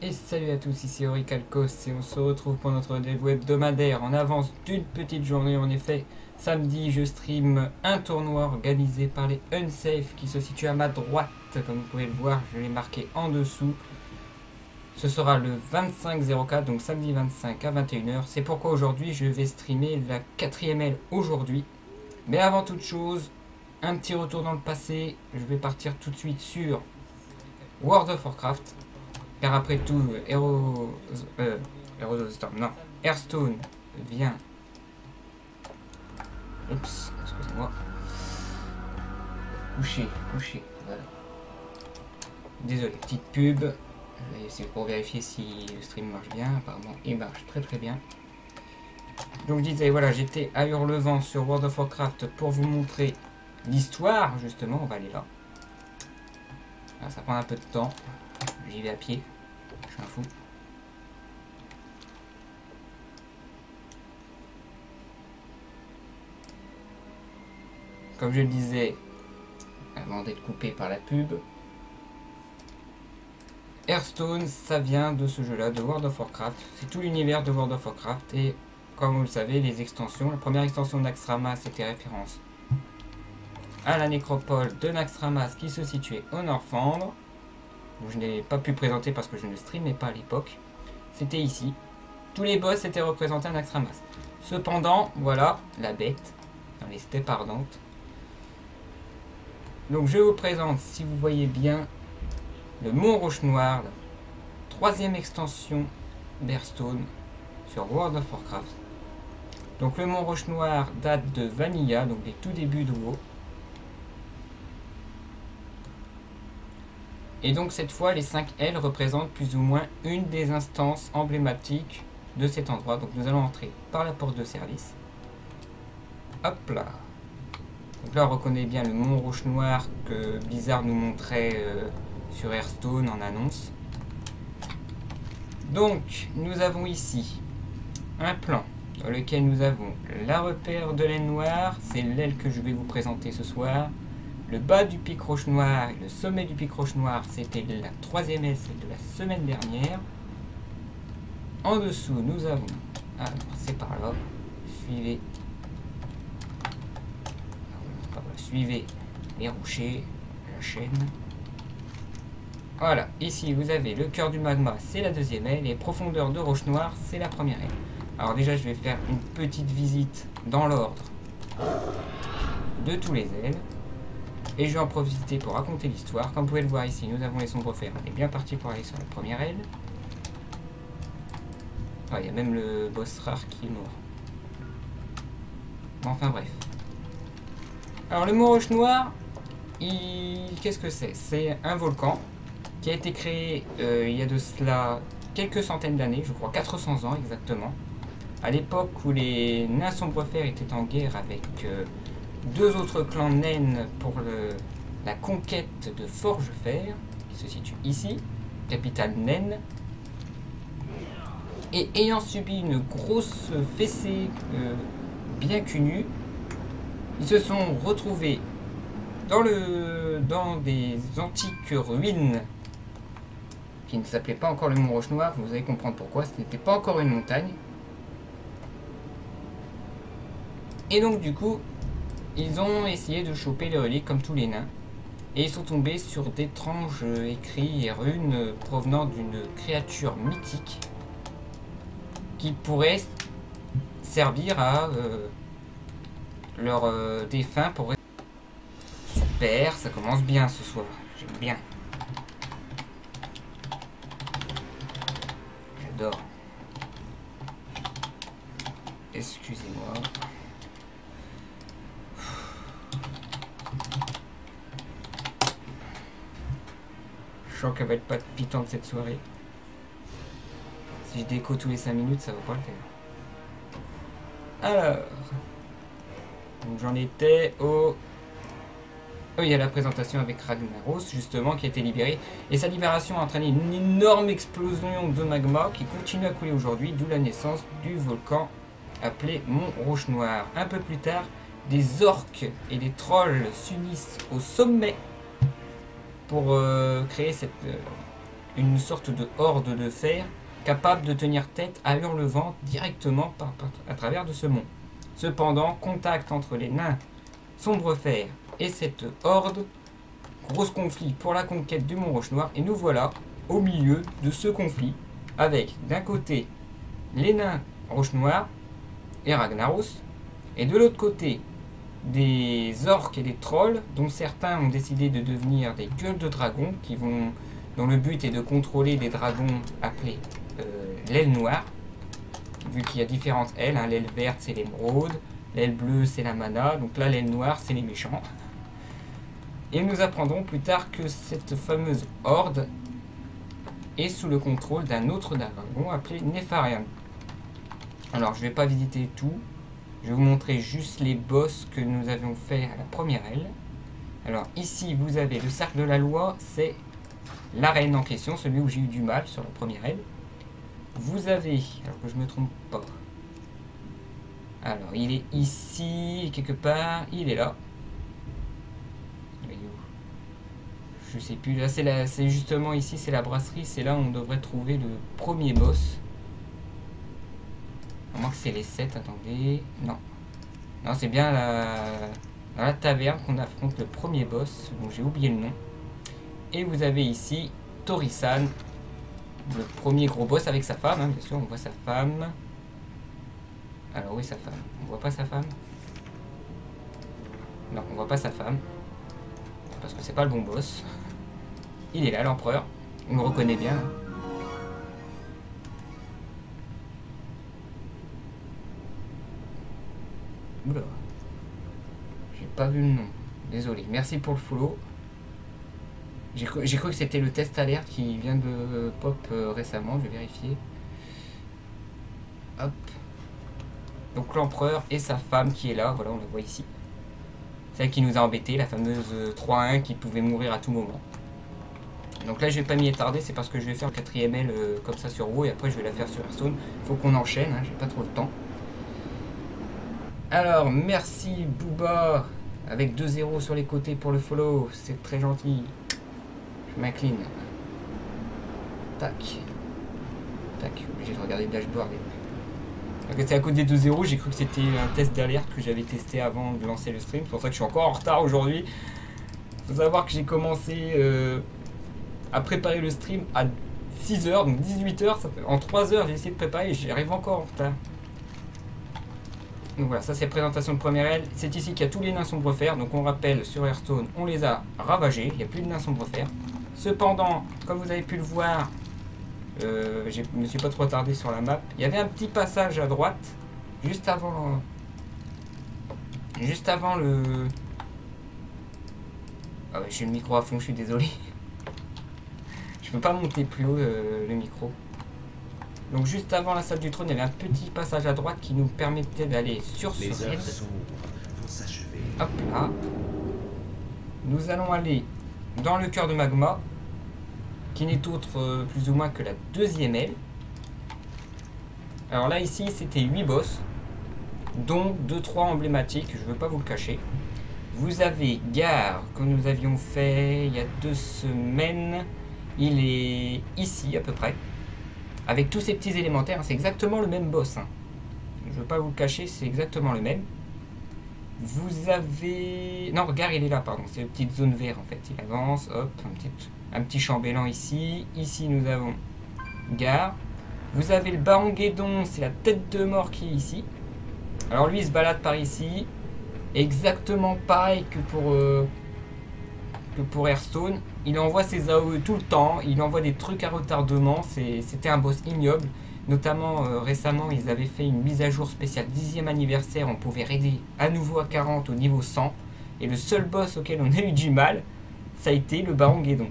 Et salut à tous, ici Auricalcos et on se retrouve pour notre rendez-vous hebdomadaire en avance d'une petite journée. En effet, samedi je stream un tournoi organisé par les Unsafe qui se situe à ma droite. Comme vous pouvez le voir, je l'ai marqué en dessous. Ce sera le 25-04, donc samedi 25 à 21h. C'est pourquoi aujourd'hui je vais streamer la 4ème L aujourd'hui. Mais avant toute chose, un petit retour dans le passé. Je vais partir tout de suite sur World of Warcraft. Car après tout, Hearthstone vient. Oups, excusez-moi. Coucher, voilà. Désolé, petite pub. C'est pour vérifier si le stream marche bien. Apparemment, il marche très très bien. Donc je disais, voilà, j'étais à Hurlevent sur World of Warcraft pour vous montrer l'histoire, justement. On va aller là. Alors, ça prend un peu de temps. J'y vais à pied. Je suis un fou. Comme je le disais, avant d'être coupé par la pub, Hearthstone, ça vient de ce jeu-là, de World of Warcraft. C'est tout l'univers de World of Warcraft. Et comme vous le savez, les extensions, la première extension de Naxxramas c'était référence à la nécropole de Naxxramas qui se situait au Northrend. Je n'ai pas pu présenter parce que je ne streamais pas à l'époque. C'était ici. Tous les boss étaient représentés à Naxxramas. Cependant, voilà la bête dans les steppes ardentes. Donc je vous présente, si vous voyez bien, le Mont Roche-Noir, la 3ème extension d'Hearthstone sur World of Warcraft. Donc le Mont Roche-Noir date de Vanilla, donc des tout débuts de WoW. Et donc cette fois, les 5 L représentent plus ou moins une des instances emblématiques de cet endroit. Donc nous allons entrer par la porte de service. Hop là. Donc là on reconnaît bien le Mont Roche-Noir que Blizzard nous montrait sur Hearthstone en annonce. Donc nous avons ici un plan dans lequel nous avons la repère de l'aile noire. C'est l'aile que je vais vous présenter ce soir. Le bas du pic Roche Noir et le sommet du pic Roche Noir, c'était la 3ème aile, celle de la semaine dernière. En dessous, nous avons... Alors, c'est par là. Suivez. Suivez les rochers, la chaîne. Voilà, ici vous avez le cœur du magma, c'est la 2ème aile, et profondeur de Roche Noire, c'est la 1ère aile. Alors déjà, je vais faire une petite visite dans l'ordre de tous les ailes. Et je vais en profiter pour raconter l'histoire. Comme vous pouvez le voir ici, nous avons les sombres fers. On est bien parti pour aller sur la 1ère aile. Ah, il y a même le boss rare qui est mort. Enfin bref. Alors le Mont Roche Noir, qu'est-ce que c'est? C'est un volcan qui a été créé il y a de cela quelques centaines d'années, je crois 400 ans exactement. À l'époque où les nains sombres fers étaient en guerre avec... deux autres clans naines pour la conquête de Forge-Fer, qui se situe ici, capitale naine. Et ayant subi une grosse fessée bien cunue, ils se sont retrouvés dans des antiques ruines qui ne s'appelaient pas encore le Mont Roche Noir. Vous allez comprendre pourquoi, ce n'était pas encore une montagne. Et donc du coup, ils ont essayé de choper les reliques comme tous les nains. Et ils sont tombés sur d'étranges écrits et runes provenant d'une créature mythique qui pourrait servir à leurs défunts pour... Super, ça commence bien ce soir. J'aime bien. J'adore. Excusez-moi. Je sens qu'elle va être palpitante cette soirée. Si je déco tous les 5 minutes, ça va pas le faire. Alors. Donc j'en étais au... Oh, il y a la présentation avec Ragnaros, justement, qui a été libéré. Et sa libération a entraîné une énorme explosion de magma qui continue à couler aujourd'hui, d'où la naissance du volcan appelé Mont Roche Noir. Un peu plus tard, des orques et des trolls s'unissent au sommet pour créer une sorte de horde de fer capable de tenir tête à Hurlevent directement à travers de ce mont. Cependant, contact entre les nains Sombrefer et cette horde, gros conflit pour la conquête du mont Roche-Noire, et nous voilà au milieu de ce conflit, avec d'un côté les nains Roche-Noire et Ragnaros, et de l'autre côté des orques et des trolls, dont certains ont décidé de devenir des gueules de dragons, dont le but est de contrôler des dragons appelés l'aile noire, vu qu'il y a différentes ailes, hein. L'aile verte c'est l'émeraude, l'aile bleue c'est la mana, donc là l'aile noire c'est les méchants. Et nous apprendrons plus tard que cette fameuse horde est sous le contrôle d'un autre dragon appelé Nefarian. Alors je vais pas visiter tout, je vais vous montrer juste les boss que nous avions fait à la première aile. Alors ici vous avez le cercle de la loi, c'est l'arène en question, celui où j'ai eu du mal sur la première aile. Vous avez, alors que je me trompe pas, alors il est ici quelque part, il est là. Il est où? Je sais plus, là c'est justement ici, c'est la brasserie, c'est là où on devrait trouver le premier boss. À moins que c'est les 7, attendez, non. Non, c'est bien dans la taverne qu'on affronte le premier boss, dont j'ai oublié le nom. Et vous avez ici Torisan, le premier gros boss avec sa femme, hein, bien sûr, on voit sa femme. Alors oui, sa femme. On voit pas sa femme? Non, on voit pas sa femme. Parce que c'est pas le bon boss. Il est là, l'empereur. On me reconnaît bien. Oula. J'ai pas vu le nom. Désolé. Merci pour le follow. J'ai cru que c'était le test alerte qui vient de pop récemment, je vais vérifier. Hop. Donc l'empereur et sa femme qui est là, voilà on la voit ici. Celle qui nous a embêté, la fameuse 3-1 qui pouvait mourir à tout moment. Donc là je vais pas m'y attarder, c'est parce que je vais faire le 4ème L comme ça sur WoW et après je vais la faire sur Hearthstone. Faut qu'on enchaîne, hein, j'ai pas trop le temps. Alors merci Booba avec 2-0 sur les côtés pour le follow, c'est très gentil. Je m'incline. Tac. Tac, obligé de regarder le dashboard. C'est à cause des 2-0, j'ai cru que c'était un test d'alerte que j'avais testé avant de lancer le stream. C'est pour ça que je suis encore en retard aujourd'hui. Faut savoir que j'ai commencé à préparer le stream à 6h, donc 18h. En 3h, j'ai essayé de préparer et j'arrive encore en retard. Donc voilà, ça c'est la présentation de première aile. C'est ici qu'il y a tous les nains Sombrefer. Donc on rappelle, sur Hearthstone, on les a ravagés. Il n'y a plus de nains Sombrefer. Cependant, comme vous avez pu le voir, je me suis pas trop attardé sur la map. Il y avait un petit passage à droite, juste avant le... Ah ouais, j'ai le micro à fond, je suis désolé. Je peux pas monter plus haut le micro. Donc juste avant la salle du trône, il y avait un petit passage à droite qui nous permettait d'aller sur ce raid. Hop là. Nous allons aller dans le cœur de magma, qui n'est autre plus ou moins que la 2ème aile. Alors là ici c'était 8 boss, dont 2-3 emblématiques, je ne veux pas vous le cacher. Vous avez Gare, que nous avions fait il y a 2 semaines, il est ici à peu près. Avec tous ces petits élémentaires, hein, c'est exactement le même boss. Hein. Je ne veux pas vous le cacher, c'est exactement le même. Vous avez... Non, regarde, il est là, pardon. C'est une petite zone verte, en fait. Il avance, hop, un petit chambellan ici. Ici, nous avons Gare. Vous avez le Baron Guédon, c'est la tête de mort qui est ici. Alors lui, il se balade par ici. Exactement pareil que pour Hearthstone. Il envoie ses AOE tout le temps, il envoie des trucs à retardement, c'était un boss ignoble. Notamment récemment ils avaient fait une mise à jour spéciale 10e anniversaire, on pouvait raider à nouveau à 40 au niveau 100. Et le seul boss auquel on a eu du mal, ça a été le Baron Guédon.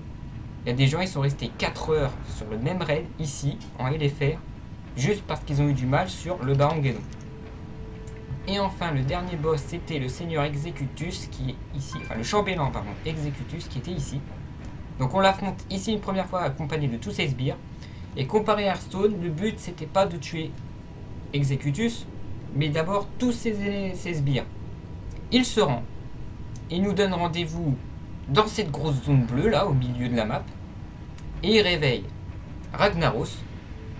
Il y a des gens, ils sont restés 4 heures sur le même raid ici, en LFR, juste parce qu'ils ont eu du mal sur le Baron Guédon. Et enfin, le dernier boss, c'était le Seigneur Executus qui est ici, enfin le chambellan, pardon, Executus qui était ici. Donc on l'affronte ici une première fois accompagné de tous ses sbires. Et comparé à Hearthstone, le but c'était pas de tuer Executus, mais d'abord tous ses sbires. Il se rend, il nous donne rendez-vous dans cette grosse zone bleue là, au milieu de la map. Et il réveille Ragnaros,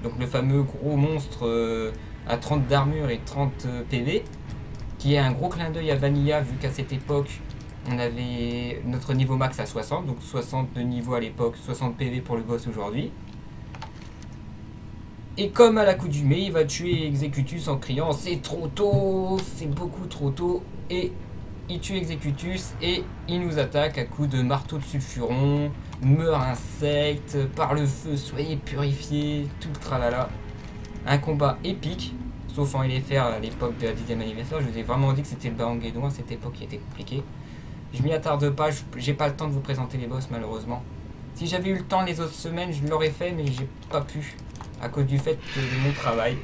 donc le fameux gros monstre à 30 d'armure et 30 PV, qui est un gros clin d'œil à Vanilla, vu qu'à cette époque, on avait notre niveau max à 60, donc 60 de niveau à l'époque, 60 PV pour le boss aujourd'hui. Et comme à l'accoutumée, il va tuer Executus en criant « C'est trop tôt, c'est beaucoup trop tôt !» Et il tue Executus et il nous attaque à coups de marteau de sulfuron, meurt insecte, par le feu, soyez purifiés, tout le tralala. Un combat épique, sauf en LFR à l'époque de la 10e anniversaire. Je vous ai vraiment dit que c'était le Barangedon à cette époque qui était compliqué. Je m'y attarde pas, j'ai pas le temps de vous présenter les boss malheureusement. Si j'avais eu le temps les autres semaines, je l'aurais fait, mais j'ai pas pu à cause du fait de mon travail.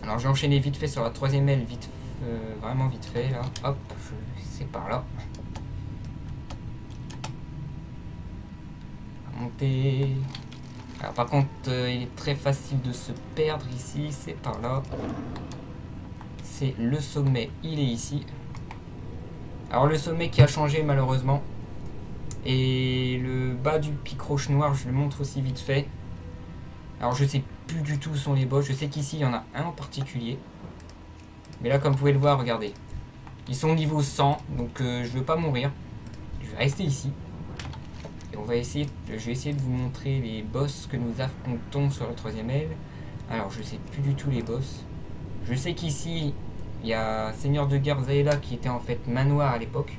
Alors j'ai enchaîné vite fait sur la 3ème aile, vraiment vite fait là. Hop, c'est par là. Monter. Alors par contre, il est très facile de se perdre ici, c'est par là. C'est le sommet, il est ici. Alors le sommet qui a changé malheureusement. Et le bas du pic roche noir, je le montre aussi vite fait. Alors je sais plus du tout où sont les boss. Je sais qu'ici il y en a un en particulier. Mais là comme vous pouvez le voir, regardez. Ils sont au niveau 100, donc je veux pas mourir. Je vais rester ici. Et on va essayer, je vais essayer de vous montrer les boss que nous affrontons sur la 3ème aile. Alors je sais plus du tout les boss. Je sais qu'ici il y a Seigneur de guerre Zaela qui était en fait manoir à l'époque.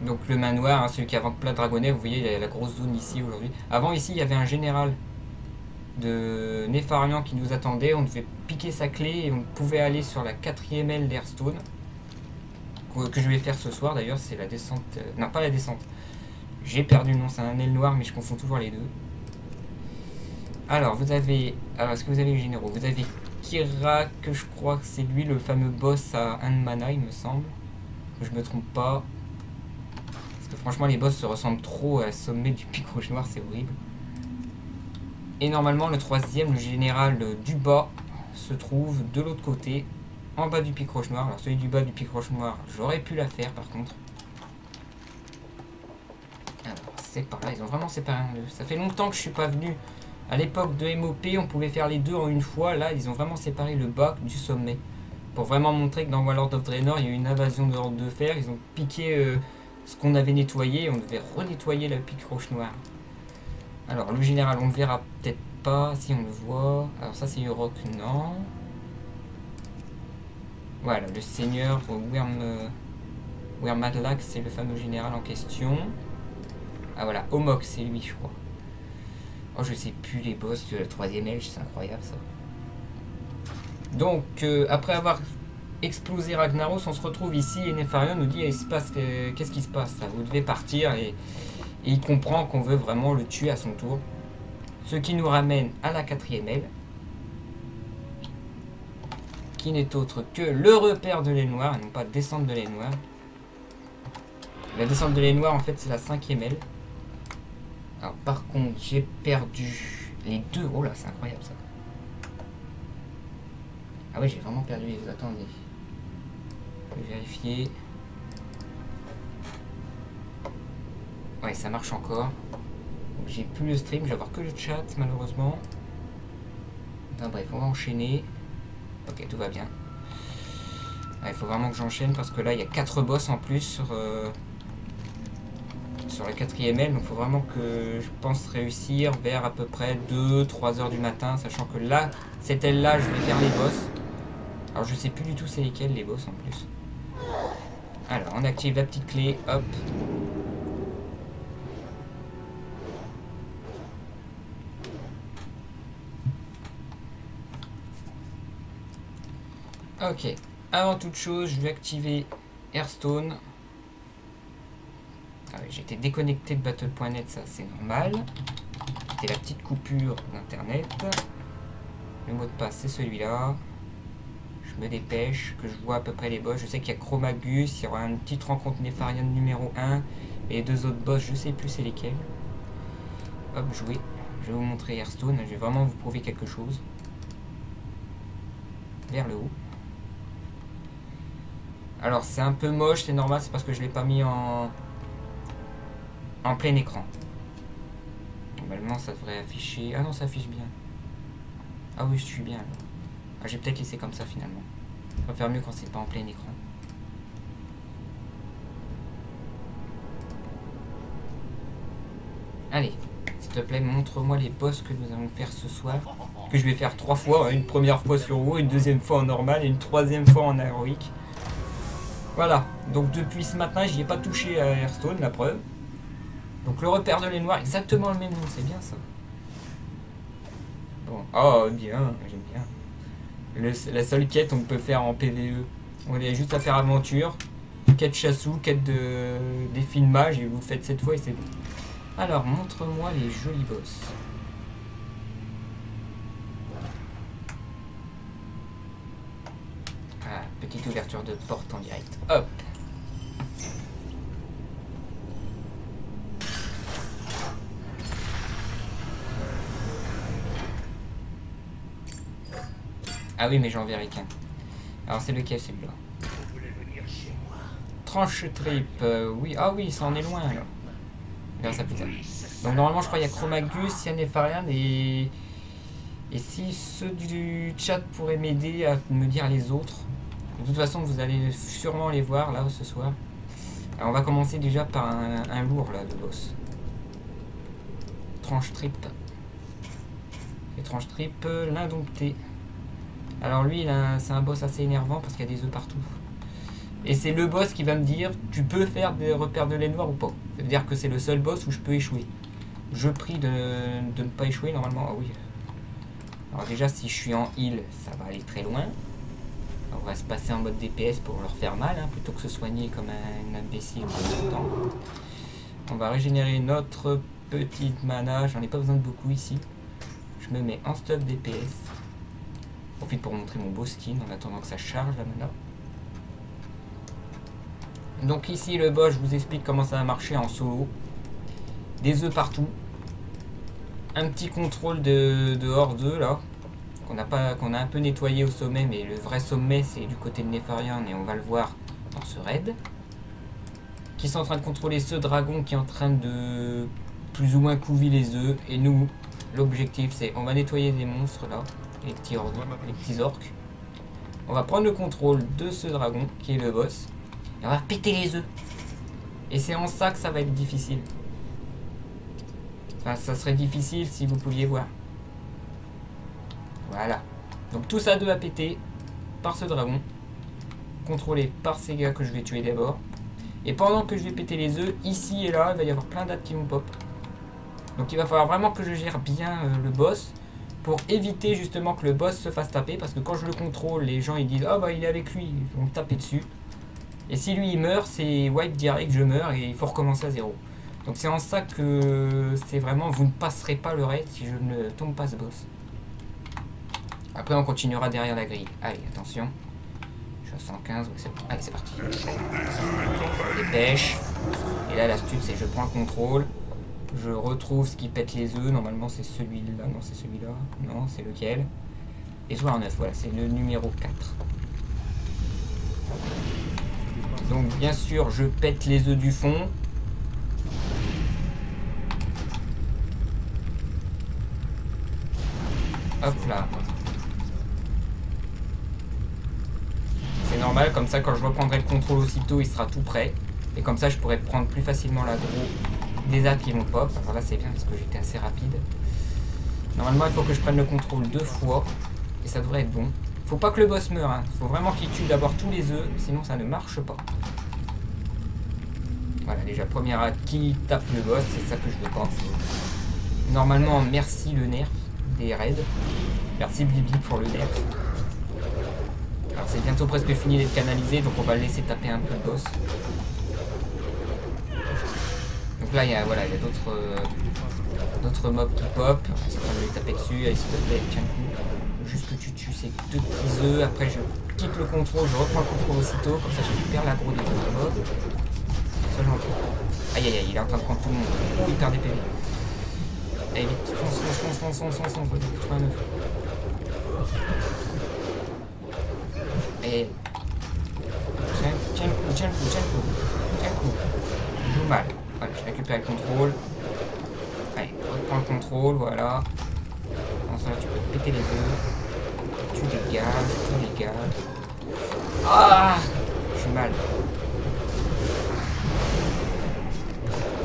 Donc le manoir, hein, celui qui invente plein de dragonnets, vous voyez il y a la grosse zone ici aujourd'hui. Avant ici il y avait un général de Nefarian qui nous attendait, on devait piquer sa clé et on pouvait aller sur la 4ème aile d'Hearthstone. Que je vais faire ce soir d'ailleurs, c'est la descente, non pas la descente. J'ai perdu le nom, c'est un aile noir mais je confonds toujours les deux. Alors vous avez, est-ce que vous avez les généraux? Vous avez Kira, que je crois que c'est lui le fameux boss à 1 de mana il me semble. Que je me trompe pas. Parce que franchement les boss se ressemblent trop à sommet du pic rouge noir, c'est horrible. Et normalement le 3ème, le général du bas, se trouve de l'autre côté, en bas du pic roche noir. Alors celui du bas du pic roche noir, j'aurais pu la faire par contre. Alors c'est par là, ils ont vraiment séparé en deux. Ça fait longtemps que je suis pas venu. À l'époque de MOP, on pouvait faire les deux en une fois. Là, ils ont vraiment séparé le bas du sommet. Pour vraiment montrer que dans Warlord of Draenor, il y a eu une invasion de Horde de Fer. Ils ont piqué ce qu'on avait nettoyé. On devait renettoyer la pic roche noire. Alors le général on le verra peut-être pas, si on le voit. Alors ça c'est Urok, non. Voilà, le seigneur Wermadlak, c'est le fameux général en question. Ah voilà, Omok c'est lui je crois. Oh je sais plus les boss de la 3ème aile, c'est incroyable ça. Donc après avoir explosé Ragnaros, on se retrouve ici et Nefarian nous dit qu'est-ce qui se passe là, vous devez partir et il comprend qu'on veut vraiment le tuer à son tour. Ce qui nous ramène à la 4ème aile. Qui n'est autre que le repère de l'aile noire, et non pas descente de l'aile noire. La descente de l'aile noire, en fait, c'est la 5ème aile. Alors, par contre, j'ai perdu les deux. Oh là, c'est incroyable ça. Ah oui, j'ai vraiment perdu les deux. Attendez. Je vais vérifier. Ouais, ça marche encore. J'ai plus le stream, je vais avoir que le chat malheureusement. Enfin, bref, on va enchaîner. Ok, tout va bien. Il faut vraiment que j'enchaîne parce que là il y a 4 boss en plus sur la 4ème aile. Donc il faut vraiment que je pense réussir vers à peu près 2-3 heures du matin. Sachant que là, cette aile là, je vais faire les boss. Alors je sais plus du tout c'est lesquels les boss en plus. Alors on active la petite clé, hop. Ok, avant toute chose, je vais activer Hearthstone. Ah oui, j'étais déconnecté de Battle.net, ça c'est normal. C'était la petite coupure d'internet. Le mot de passe c'est celui-là. Je me dépêche, que je vois à peu près les boss. Je sais qu'il y a Chromagus, il y aura une petite rencontre Nefarian numéro 1. Et les deux autres boss, je sais plus c'est lesquels. Hop, jouer. Je vais vous montrer Hearthstone, je vais vraiment vous prouver quelque chose. Vers le haut. Alors c'est un peu moche, c'est normal, c'est parce que je l'ai pas mis en plein écran. Normalement ça devrait afficher... Ah non, ça affiche bien. Ah oui, je suis bien. Ah, j'ai peut-être laissé comme ça finalement. Ça va faire mieux quand c'est pas en plein écran. Allez, s'il te plaît, montre-moi les boss que nous allons faire ce soir. Que je vais faire 3 fois, hein. Une première fois sur WoW, une deuxième fois en normal et une troisième fois en héroïque. Voilà, donc depuis ce matin, j'y ai pas touché à Hearthstone, la preuve. Donc le repère de l'œil noir, exactement le même nom, c'est bien ça. Bon, oh bien, j'aime bien. La seule quête on peut faire en PvE. On est juste à faire aventure, quête chassou, quête de défi de mage, et vous le faites cette fois et c'est bon. Alors, montre-moi les jolis boss. Ah, petite ouverture de porte en direct. Hop. Ah oui, mais j'en verrai qu'un. Alors c'est lequel celui-là? Tranche trip, oui, ah oui, ça en est loin alors. Regarde ça plus tard. Donc normalement je crois qu'il y a Chromagus, Yanefarian et si ceux du chat pourraient m'aider à me dire les autres. De toute façon vous allez sûrement les voir là ce soir. Alors on va commencer déjà par un lourd là de boss. Tranche trip. Et tranche trip, l'indompté. Alors lui, c'est un boss assez énervant parce qu'il y a des œufs partout. Et c'est le boss qui va me dire, tu peux faire des repères de lait noir ou pas. Ça veut dire que c'est le seul boss où je peux échouer. Je prie de ne pas échouer normalement. Ah oui. Alors déjà, si je suis en heal, ça va aller très loin. Alors, on va se passer en mode DPS pour leur faire mal, hein, plutôt que se soigner comme un imbécile en même temps. On va régénérer notre petite mana. J'en ai pas besoin de beaucoup ici. Je me mets en stuff DPS. Profite pour montrer mon beau skin en attendant que ça charge la mana. Donc ici le boss, je vous explique comment ça va marcher en solo. Des œufs partout. Un petit contrôle de hors 2 là. Qu'on a un peu nettoyé au sommet, mais le vrai sommet c'est du côté de Nefarian et on va le voir dans ce raid. Qui sont en train de contrôler ce dragon qui est en train de plus ou moins couver les œufs. Et nous, l'objectif c'est on va nettoyer des monstres là. Les petits orques. On va prendre le contrôle de ce dragon qui est le boss. Et on va péter les œufs. Et c'est en ça que ça va être difficile. Enfin, ça serait difficile si vous pouviez voir. Voilà. Donc tous à deux à péter par ce dragon. Contrôlé par ces gars que je vais tuer d'abord. Et pendant que je vais péter les œufs, ici et là, il va y avoir plein d'ades qui vont pop. Donc il va falloir vraiment que je gère bien le boss. Pour éviter justement que le boss se fasse taper. Parce que quand je le contrôle, les gens ils disent ah bah il est avec lui, ils vont me taper dessus. Et si lui il meurt, c'est wipe direct, je meurs et il faut recommencer à zéro. Donc c'est en ça que c'est vraiment, vous ne passerez pas le raid si je ne tombe pas ce boss. Après on continuera derrière la grille. Allez, attention. Je suis à 115, c'est bon. Allez c'est parti. Dépêche. Et là l'astuce c'est je prends le contrôle. Je retrouve ce qui pète les œufs. Normalement c'est celui-là. Non c'est celui-là. Non c'est lequel. Et soit en 9, voilà, c'est le numéro 4. Donc bien sûr je pète les œufs du fond. Hop là. C'est normal, comme ça quand je reprendrai le contrôle aussitôt il sera tout prêt. Et comme ça je pourrai prendre plus facilement l'aggro des ades qui vont pop. Alors là c'est bien parce que j'étais assez rapide. Normalement il faut que je prenne le contrôle 2 fois. Et ça devrait être bon. Faut pas que le boss meure, hein. Faut vraiment qu'il tue d'abord tous les œufs, sinon ça ne marche pas. Voilà, déjà première hade qui tape le boss, c'est ça que je veux pas. Normalement, merci le nerf des raids. Merci Bibi pour le nerf. Alors c'est bientôt presque fini d'être canalisé, donc on va le laisser taper un peu le boss. Donc là, il y a voilà, d'autres mobs qui pop. C'est pas de les taper dessus, allez s'il te plaît, tiens le coup. Juste que tu tues ces 2 petits œufs, après je quitte le contrôle, je reprends le contrôle aussitôt, comme ça je récupère l'aggro des 2 mobs. Ça gentil. Aïe aïe aïe, il est en train de prendre tout le monde. Oh, il perd des PV. Allez vite, fonce, trouve un œuf. Aïe aïe. tiens le coup, tiens le coup. Tiens le coup. Je joue mal. Voilà, je récupère le contrôle. Allez, reprends le contrôle, voilà. Dans ça, tu peux te péter les œufs. Tu dégages. Ah, je suis mal.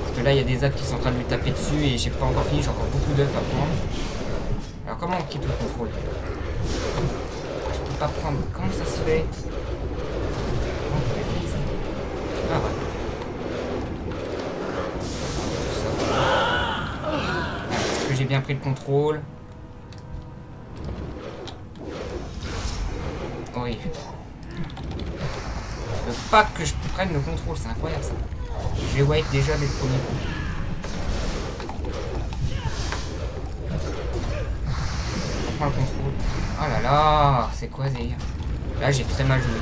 Parce que là, il y a des ânes qui sont en train de lui taper dessus et j'ai pas encore fini, j'ai encore beaucoup d'œufs à prendre. Alors, comment on quitte le contrôle? Je peux pas prendre. Comment ça se fait? Ah ouais. Est-ce que j'ai bien pris le contrôle? Oui. Je veux pas que je prenne le contrôle, c'est incroyable ça. Je vais wipe déjà dès le premier coup. Je prends le contrôle. Oh là là, c'est quoi Zéhir? Là j'ai très mal joué.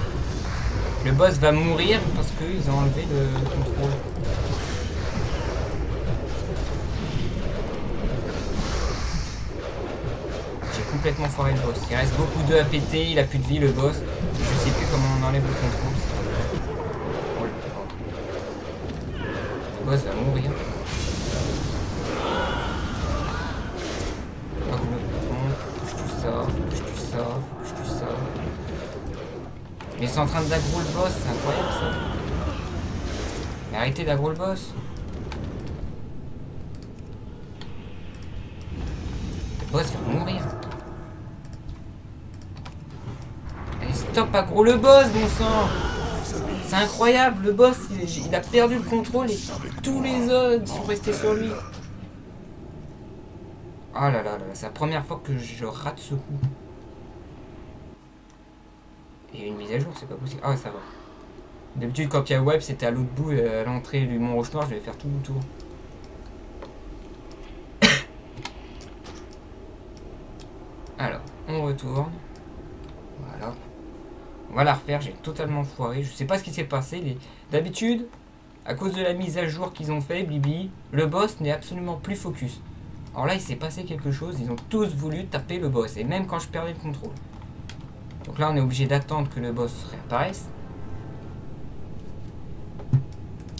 Le boss va mourir parce qu'ils ont enlevé le contrôle. J'ai complètement foiré le boss. Il reste beaucoup d'œufs à péter, il a plus de vie le boss. Je sais plus comment on enlève le contrôle. Oh là là. Le boss va mourir. Je me trompe, je tue ça. Mais ils sont en train d'aggro le boss, c'est incroyable ça. Mais arrêtez d'aggro le boss. Le boss va mourir. Allez, stop, aggro le boss, bon sang. C'est incroyable, le boss, il a perdu le contrôle et tous les autres sont restés sur lui. Oh là là là, c'est la première fois que je rate ce coup. Il y a une mise à jour, c'est pas possible. Ah, ça va. D'habitude, quand il y a web, c'était à l'autre bout, à l'entrée du Mont Roche Noir, je vais faire tout le tour. Alors, on retourne. Voilà. On va la refaire, j'ai totalement foiré. Je sais pas ce qui s'est passé. D'habitude, à cause de la mise à jour qu'ils ont fait, Bibi, le boss n'est absolument plus focus. Alors là, il s'est passé quelque chose, ils ont tous voulu taper le boss, et même quand je perdais le contrôle. Donc là, on est obligé d'attendre que le boss réapparaisse.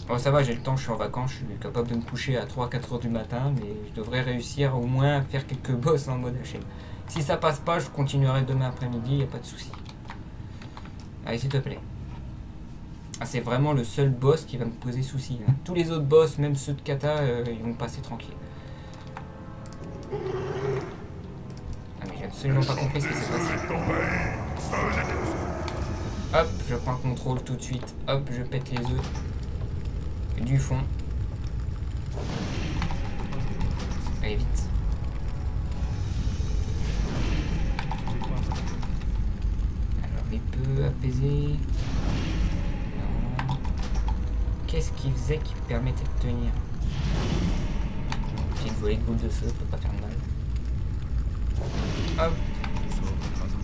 Bon, ça va, j'ai le temps, je suis en vacances, je suis capable de me coucher à 3-4 heures du matin, mais je devrais réussir au moins à faire quelques boss en mode HM. Si ça passe pas, je continuerai demain après-midi, y a pas de souci. Allez, s'il te plaît. Ah, c'est vraiment le seul boss qui va me poser souci. Hein. Tous les autres boss, même ceux de kata, ils vont passer tranquille. Ah, mais j'ai absolument pas compris ce qui s'est passé. Hop, je prends le contrôle tout de suite. Hop, je pète les œufs. Du fond. Allez, vite. Alors, il peut apaiser. Non. Qu'est-ce qu'il faisait qui permettait de tenir? Petite volée de boules de feu, peut pas faire de mal. Hop.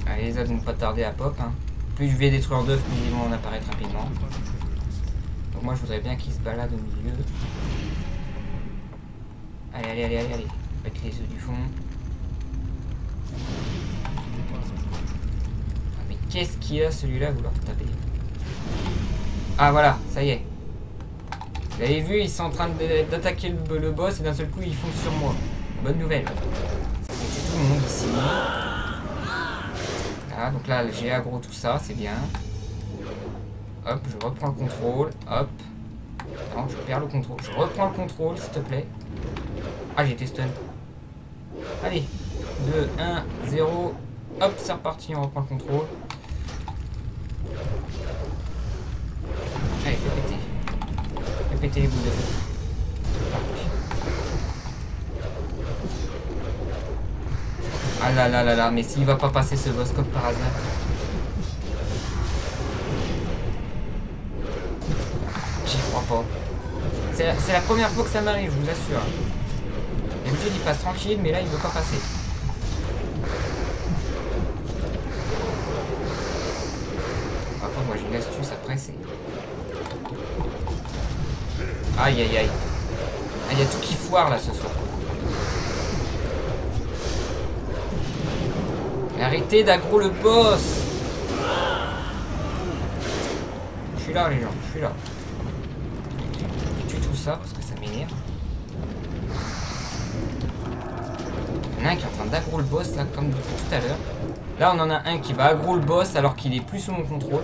Allez, les ânes vont pas tarder à pop. Hein. Plus je vais détruire d'œufs, plus ils vont en apparaître rapidement. Donc moi je voudrais bien qu'ils se baladent au milieu. Allez. Pète les œufs du fond. Ah, mais qu'est-ce qu'il a celui-là à vouloir taper? Ah voilà, ça y est. Vous avez vu, ils sont en train d'attaquer le boss et d'un seul coup ils foncent sur moi. Bonne nouvelle. C'est tout le monde ici. Voilà, donc là j'ai aggro tout ça, c'est bien. Hop, je reprends le contrôle. Hop. Non, je perds le contrôle. Je reprends le contrôle, s'il te plaît. Ah, j'ai été stun. Allez. 2, 1, 0. Hop, c'est reparti, on reprend le contrôle. Allez, fais péter. Fais péter les boules de feu. Ah là là là là, mais s'il va pas passer ce boss comme par hasard. J'y crois pas. C'est la première fois que ça m'arrive, je vous assure. D'habitude il passe tranquille, mais là il veut pas passer. Par contre moi j'ai une astuce après, c'est... Aïe aïe aïe. Ah, il y a tout qui foire là ce soir. Mais arrêtez d'aggro le boss. suis là les gens, je suis là. Je tue tout ça parce que ça m'énerve. Il y en a un qui est en train d'aggro le boss là, comme tout à l'heure. Là on en a un qui va aggro le boss alors qu'il est plus sous mon contrôle.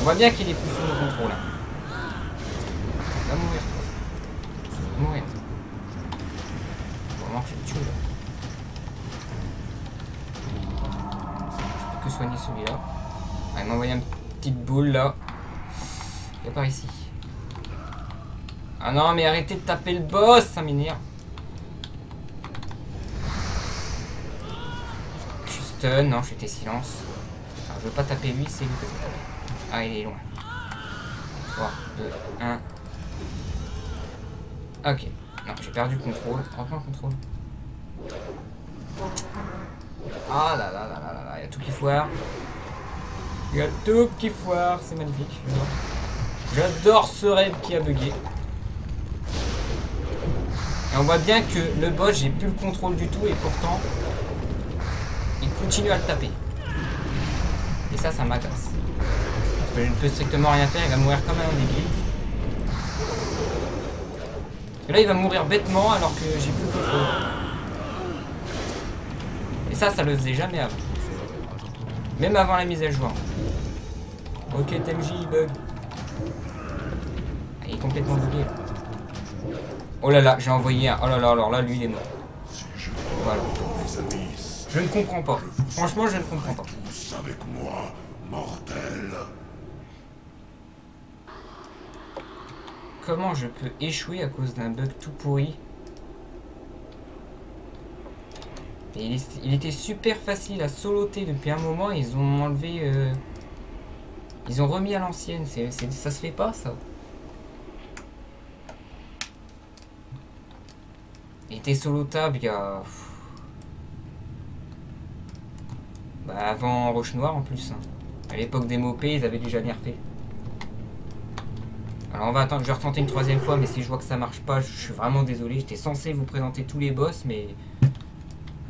On voit bien qu'il est plus sous mon contrôle là. Va mourir toi. Va mourir. Vraiment je le tue là. Je peux que soigner celui-là. Ah, il m'a envoyé une petite boule là. Il est par ici. Ah non mais arrêtez de taper le boss, ça m'énerve. Je suis stun, non j'étais silence. Alors, je veux pas taper lui, c'est lui que je veux taper. Ah il est loin. 3, 2, 1. Ok. Non, j'ai perdu le contrôle. Reprends le contrôle. Ah là là là là là là, il y a tout qui foire. Il y a tout qui foire, c'est magnifique. J'adore ce raid qui a bugué. Et on voit bien que le boss, j'ai plus le contrôle du tout et pourtant, il continue à le taper. Et ça, ça m'agace. Parce que je ne peux strictement rien faire, il va mourir comme un débile. Et là, il va mourir bêtement alors que j'ai plus le contrôle. Et ça le faisait jamais avant. Même avant la mise à jour. Ok, TMJ, bug. Il est complètement bugué. Oh là là, j'ai envoyé un. Oh là là, alors là, lui, il est mort. Voilà. Je ne comprends pas. Franchement, je ne comprends pas. Avec moi, mortel. Comment je peux échouer à cause d'un bug tout pourri? Et il était super facile à soloter depuis un moment. Ils ont enlevé. Ils ont remis à l'ancienne. Ça se fait pas, ça. Il était solotable il y a. Bah, avant Roche Noire en plus. Hein. À l'époque des MOP, ils avaient déjà nerfé. Alors on va attendre, je vais retenter une troisième fois, mais si je vois que ça marche pas, je suis vraiment désolé. J'étais censé vous présenter tous les boss, mais.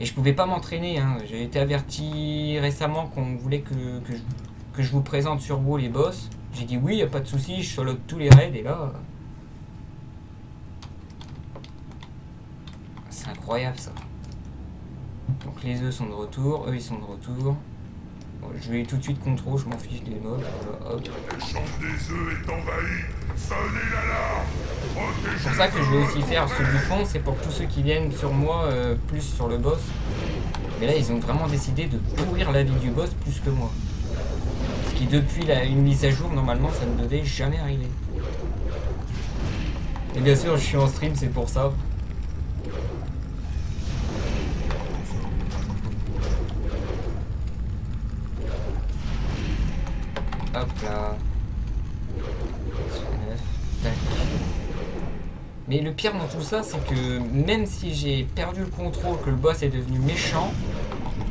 Et je pouvais pas m'entraîner. Hein. J'ai été averti récemment qu'on voulait que je vous présente sur WoW les boss. J'ai dit oui, y a pas de souci, je solote tous les raids et là. C'est incroyable ça. Donc les œufs sont de retour, eux ils sont de retour. Bon, je vais tout de suite contrôle, je m'en fiche des mobs. Voilà, hop. Le champ des œufs est envahi. Sonnez l'alarme. C'est pour ça que je vais aussi faire ceux du fond, c'est pour tous ceux qui viennent sur moi, plus sur le boss. Mais là ils ont vraiment décidé de pourrir la vie du boss plus que moi. Ce qui depuis une mise à jour, normalement ça ne devait jamais arriver. Et bien sûr je suis en stream, c'est pour ça. Hop là. Tac. Mais le pire dans tout ça, c'est que même si j'ai perdu le contrôle, que le boss est devenu méchant,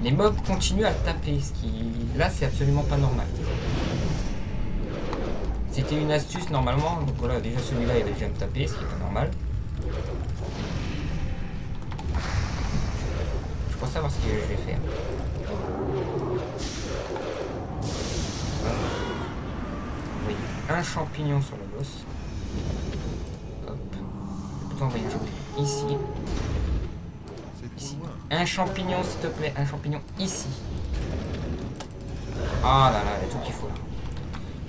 les mobs continuent à le taper. Ce qui, là, c'est absolument pas normal. C'était une astuce normalement. Donc voilà, déjà celui-là, il va déjà me taper, ce qui est pas normal. Je crois savoir ce que je vais faire. Oui, un champignon sur le boss. Hop. Je peux envoyer un champignon ici. Ici. Un champignon s'il te plaît, un champignon ici. Ah là là, il y a tout qui foire.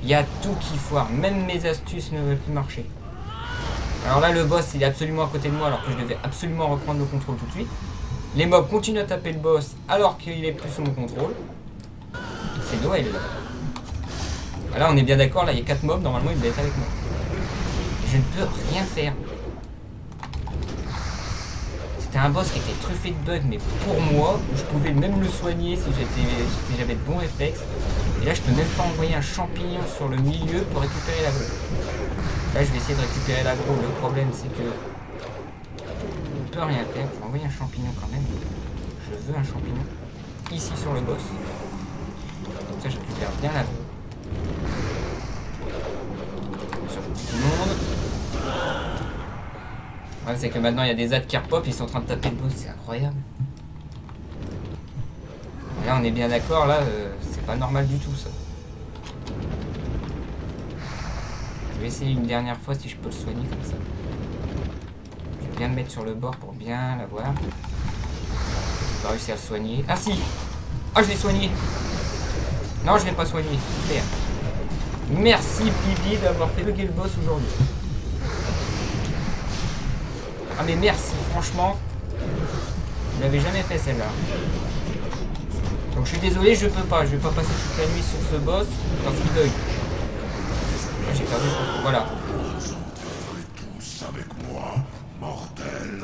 Il y a tout qui foire, même mes astuces ne veulent plus marcher. Alors là le boss il est absolument à côté de moi alors que je devais absolument reprendre le contrôle tout de suite. Les mobs continuent à taper le boss alors qu'il est plus sous mon contrôle. C'est Noël là. Là on est bien d'accord, là il y a 4 mobs, normalement il devait être avec moi. Je ne peux rien faire. C'était un boss qui était truffé de bugs, mais pour moi, je pouvais même le soigner si j'avais de bons réflexes. Et là je peux même pas envoyer un champignon sur le milieu pour récupérer l'aggro. Là je vais essayer de récupérer l'aggro, le problème c'est que je ne peux rien faire. Je vais envoyer un champignon quand même. Je veux un champignon ici sur le boss. Comme ça je récupère bien l'aggro. Sur tout le monde. Ouais, c'est que maintenant il y a des ZAD qui repop, ils sont en train de taper le boss, c'est incroyable. Et là on est bien d'accord, là c'est pas normal du tout ça. vais essayer une dernière fois si je peux le soigner comme ça. Je vais bien me mettre sur le bord pour bien l'avoir. J'ai pas réussi à le soigner. Ah si! Ah, je l'ai soigné! Non, je l'ai pas soigné. Super. Merci Bibi d'avoir fait bugger le boss aujourd'hui. Ah mais merci, franchement. Je l'avais jamais fait celle-là. Donc je suis désolé, je vais pas passer toute la nuit sur ce boss parce qu'il bug. J'ai perdu le contrôle. Voilà. Tous avec moi, mortel.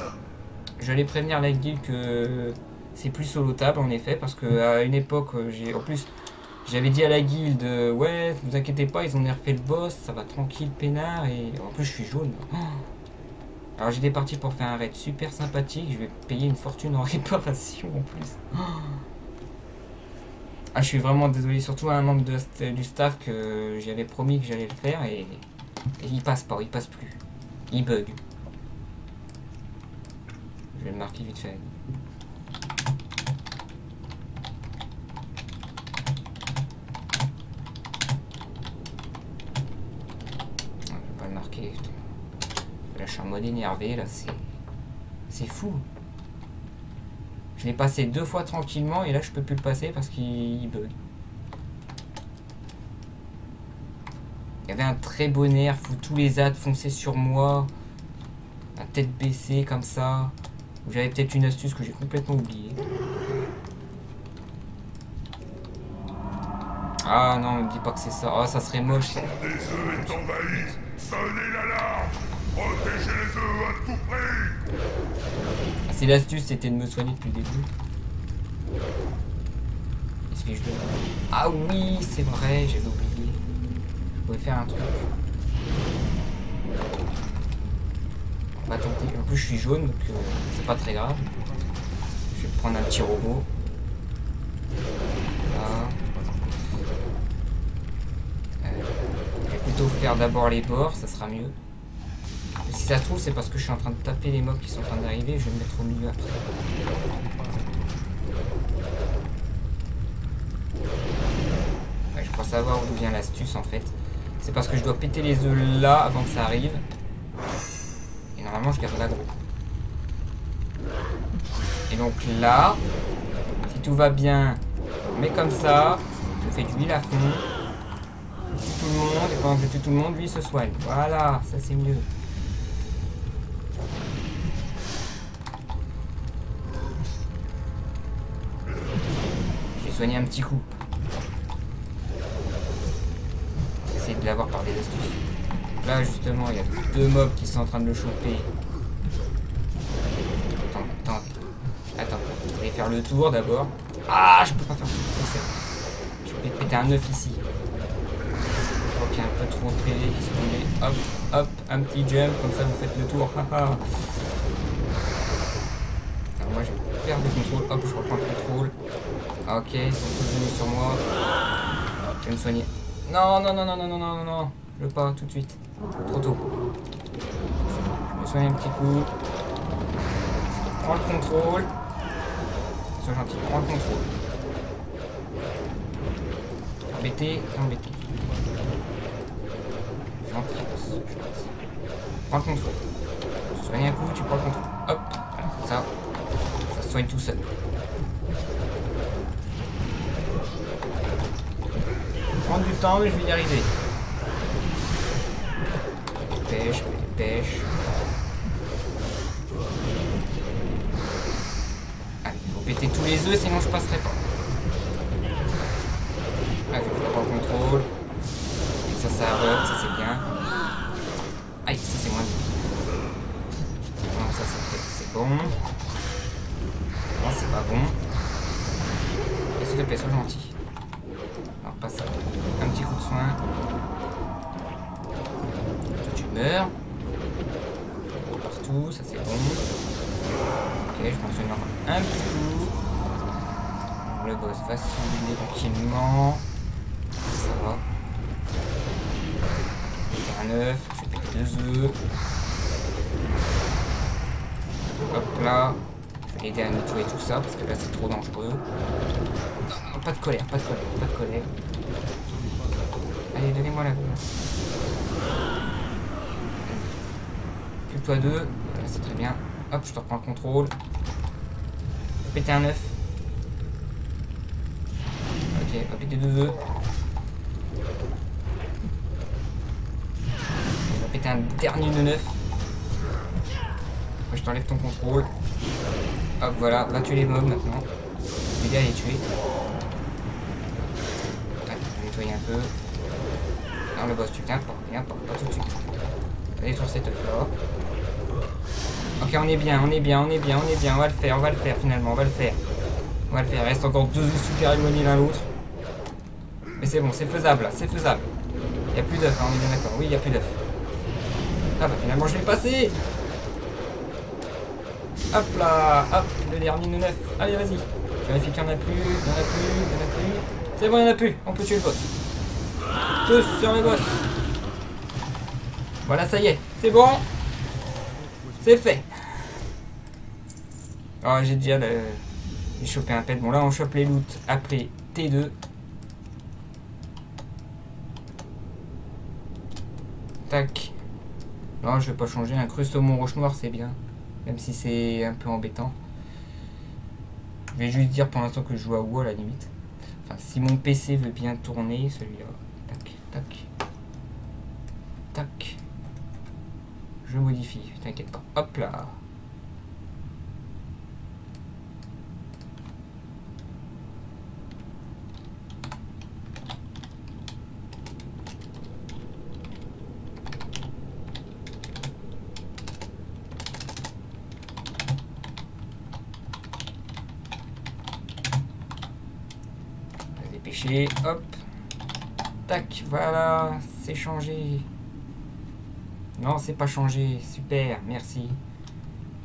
J'allais prévenir la guilde que c'est plus solotable en effet parce que à une époque en plus j'avais dit à la guilde ouais, ne vous inquiétez pas, ils ont nerfé le boss, ça va tranquille peinard et en plus je suis jaune. Alors j'étais parti pour faire un raid super sympathique, je vais payer une fortune en réparation en plus. Ah, je suis vraiment désolé, surtout à un membre du staff que j'avais promis que j'allais le faire et il passe pas, il passe plus. Il bug. Je vais le marquer vite fait. Je vais pas le marquer. Là je suis en mode énervé, là c'est fou. Je l'ai passé 2 fois tranquillement et là je peux plus le passer parce qu'il bug. Il y avait un très beau nerf où tous les adds fonçaient sur moi. La tête baissée comme ça. J'avais peut-être une astuce que j'ai complètement oubliée. Ah non, ne me dis pas que c'est ça. Ah, ça serait moche ça. Les œufs est envahi. Sonnez l'alarme. Protégez les œufs à tout prix. Ah, c'est l'astuce, c'était de me soigner depuis le début. Il se fiche de... Ah oui, c'est vrai, j'avais oublié. Je pouvais faire un truc. On va tenter. En plus, je suis jaune, donc c'est pas très grave. Je vais prendre un petit robot. Là. Je vais plutôt faire d'abord les bords, ça sera mieux. Et si ça se trouve, c'est parce que je suis en train de taper les mobs qui sont en train d'arriver, je vais me mettre au milieu après. Ouais, je crois savoir d'où vient l'astuce en fait. C'est parce que je dois péter les œufs là avant que ça arrive. Et normalement, je garde l'aggro. Et donc là, si tout va bien, on met comme ça, je fais du huile à fond. Je tue tout le monde, et pendant que je tue tout le monde, lui il se soigne. Voilà, ça c'est mieux. J'ai soigné un petit coup. J'essaie de l'avoir par des astuces. Là justement, il y a 2 mobs qui sont en train de le choper. Attends, je vais faire le tour d'abord. Ah, je peux pas faire tout ça. Je vais péter un œuf ici. Ok, un peu trop PV qui se tombait. Hop, hop, un petit jump, comme ça vous faites le tour. Alors moi je vais perdre le contrôle. Hop, je reprends le contrôle. Ok, ils sont tous venus sur moi. Je vais me soigner. Non, non, non, non, non, non, non, non, non. Je veux pas tout de suite. Trop tôt. Je me soigne un petit coup. Prends le contrôle. Sois gentil, prends le contrôle. Embêté, embêté. Gentil, gentil. Prends le contrôle. Tu soignes un coup, tu prends le contrôle. Hop, voilà, comme ça. Ça se soigne tout seul. Prendre du temps, mais je vais y arriver. Dépêche, dépêche. Allez, il faut péter tous les œufs, sinon je passerai pas. Allez, je prends le contrôle. Ça rub, ça c'est bien. Aïe, ça c'est moins bien. Non, ça c'est bon. Non, c'est pas bon. Et s'il te plaît, sois gentil. Non, pas ça. Un petit coup de soin. Toi, tu meurs. Partout, ça c'est bon. Ok, je m'en souviens encore un petit coup. Le boss va se soulever tranquillement. Ça va. Un œuf, je vais péter 2 œufs. Hop là. Je vais aider à nettoyer tout ça parce que là c'est trop dangereux. Non, pas de colère, pas de colère, pas de colère. Allez, donnez-moi la colère. Plus que toi 2. Voilà, c'est très bien. Hop, je te reprends le contrôle. Péter un œuf. Ok, on va péter 2 œufs. On va péter un dernier de 9. Après, je t'enlève ton contrôle. Hop, voilà, va tuer les mobs maintenant. L'idée à les tuer. Ouais, je vais nettoyer un peu. Non, le boss, tu viens pas tout de suite. On va détruire cet œuf là. Ok, on est bien, on va le faire finalement, on va le faire. Il reste encore 2 œufs super éloignés l'un l'autre. Mais c'est bon, c'est faisable là, c'est faisable. Il n'y a plus d'œufs, hein, on est bien d'accord. Oui, il n'y a plus d'œufs. Ah bah finalement je l'ai passé. Hop là, hop, le dernier de 9. Allez, vas-y. Je vérifie qu'il n'y en a plus, C'est bon, il n'y en a plus, on peut tuer le boss. Tous sur le boss. Voilà, ça y est, c'est bon. C'est fait. Oh, j'ai déjà j'ai chopé un pet. Bon, là, on chope les loots appelés T2. Tac. Non, je vais pas changer. Incruste au Mont Roche Noir, c'est bien. Même si c'est un peu embêtant. Je vais juste dire pour l'instant que je joue à WoW à la limite. Enfin, si mon PC veut bien tourner, celui-là. Tac, tac. Tac. Je modifie, t'inquiète pas. Hop là. Dépêcher, hop. Tac, voilà, c'est changé. Non, c'est pas changé. Super, merci.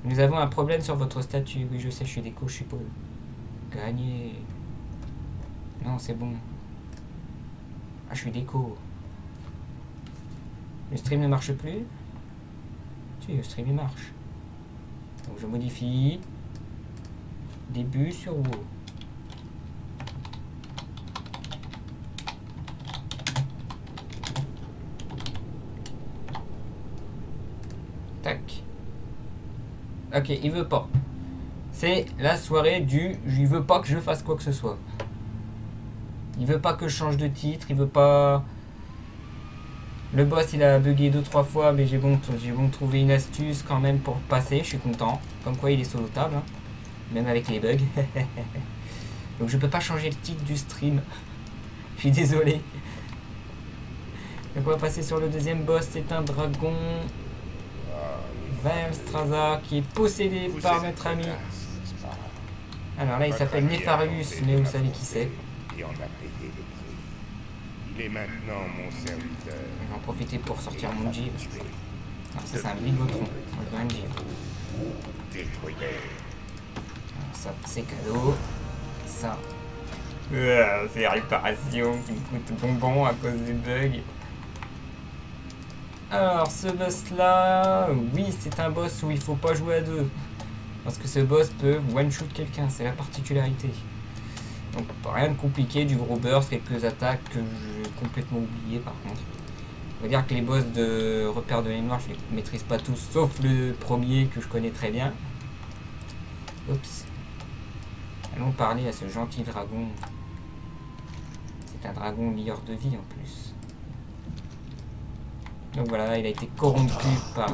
Nous avons un problème sur votre statut. Oui, je sais, je suis déco, je suppose. Gagné. Non, c'est bon. Ah, je suis déco. Le stream ne marche plus? Si, le stream il marche. Donc je modifie. Début sur WoW. Tac. Ok, il veut pas. C'est la soirée du... Il veut pas que je fasse quoi que ce soit. Il veut pas que je change de titre. Il veut pas... Le boss, il a bugué 2-3 fois, mais j'ai bon trouver une astuce quand même pour passer. Je suis content. Comme quoi, il est solotable. Hein. Même avec les bugs. Donc, je peux pas changer le titre du stream. Je suis désolé. Donc, on va passer sur le deuxième boss. C'est un dragon... Valstraza qui est possédé par notre ami. Alors là, il s'appelle Nefarius, mais vous savez qui c'est. Et on a payé le prix. Il est maintenant mon serviteur. Je vais en profiter pour sortir mon Jeep. Non, ça c'est un Bigotron. On veut un Jeep. Ça, c'est cadeau. Ça. C'est réparation qui me coûte bonbon à cause des bugs. Alors, ce boss-là, oui, c'est un boss où il faut pas jouer à deux. Parce que ce boss peut one-shoot quelqu'un, c'est la particularité. Donc, rien de compliqué, du gros burst, quelques attaques que j'ai complètement oublié par contre. On va dire que les boss de repère de mémoire, je les maîtrise pas tous, sauf le premier que je connais très bien. Oups. Allons parler à ce gentil dragon. C'est un dragon lieur de vie en plus. Donc voilà, il a été corrompu par...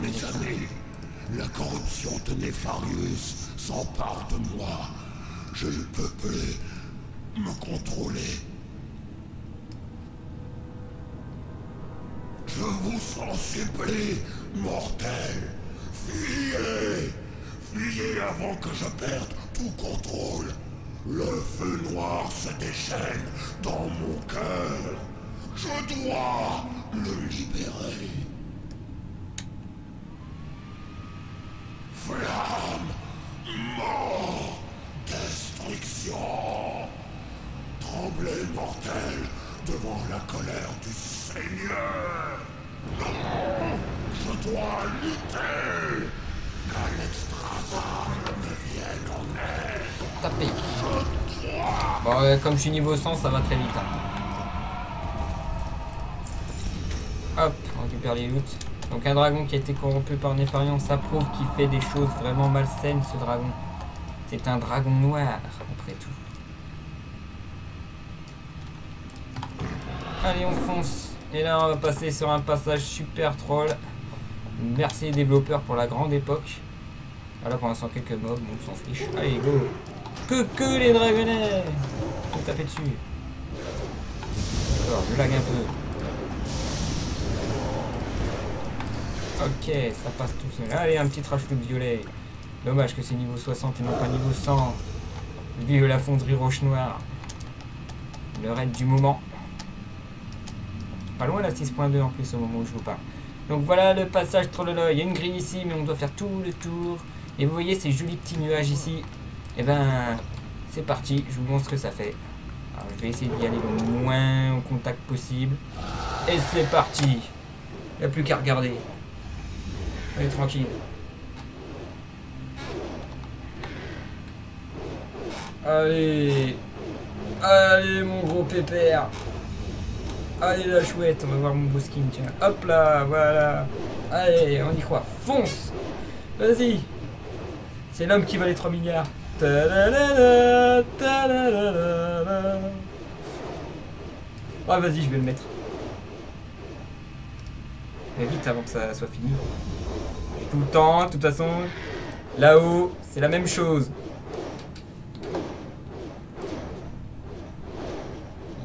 La corruption de Nefarius s'empare de moi. Je ne peux plus me contrôler. Je vous en supplie, mortels. Fuyez! Fuyez avant que je perde tout contrôle. Le feu noir se déchaîne dans mon cœur. Je dois le libérer. Flamme, mort, destruction. Tremblez, mortels, devant la colère du Seigneur. Non, je dois lutter. Qu'Alexstrasza me vienne en aide. Tapez. Bon, comme je suis niveau 100, ça va très vite. Hein. Hop, on récupère les loots. Donc un dragon qui a été corrompu par Nefarian, ça prouve qu'il fait des choses vraiment malsaines, ce dragon. C'est un dragon noir, après tout. Allez, on fonce. Et là, on va passer sur un passage super troll. Merci les développeurs pour la grande époque. Voilà, pour l'instant, quelques mobs, on s'en fiche. Allez, go. Que les dragonnets. On peut taper dessus. Alors, je lag un peu. Ok, ça passe tout seul. Allez, un petit trash look violet. Dommage que c'est niveau 60 et non pas niveau 100. Vive la fonderie roche noire. Le raid du moment. Pas loin la 6.2 en plus au moment où je vous parle. Donc voilà le passage Trollolol. Il y a une grille ici, mais on doit faire tout le tour. Et vous voyez ces jolis petits nuages ici. Et ben, c'est parti. Je vous montre ce que ça fait. Alors, je vais essayer d'y aller le moins au contact possible. Et c'est parti. Il n'y a plus qu'à regarder. Allez, tranquille. Allez. Allez, mon gros pépère. Allez, la chouette. On va voir mon beau skin, tiens. Hop là, voilà. Allez, on y croit. Fonce. Vas-y. C'est l'homme qui valait 3 milliards. Ta-da-da-da, ta-da-da-da-da. Ah, vas-y, je vais le mettre. Mais vite avant que ça soit fini. Tout le temps, de toute façon, là-haut, c'est la même chose.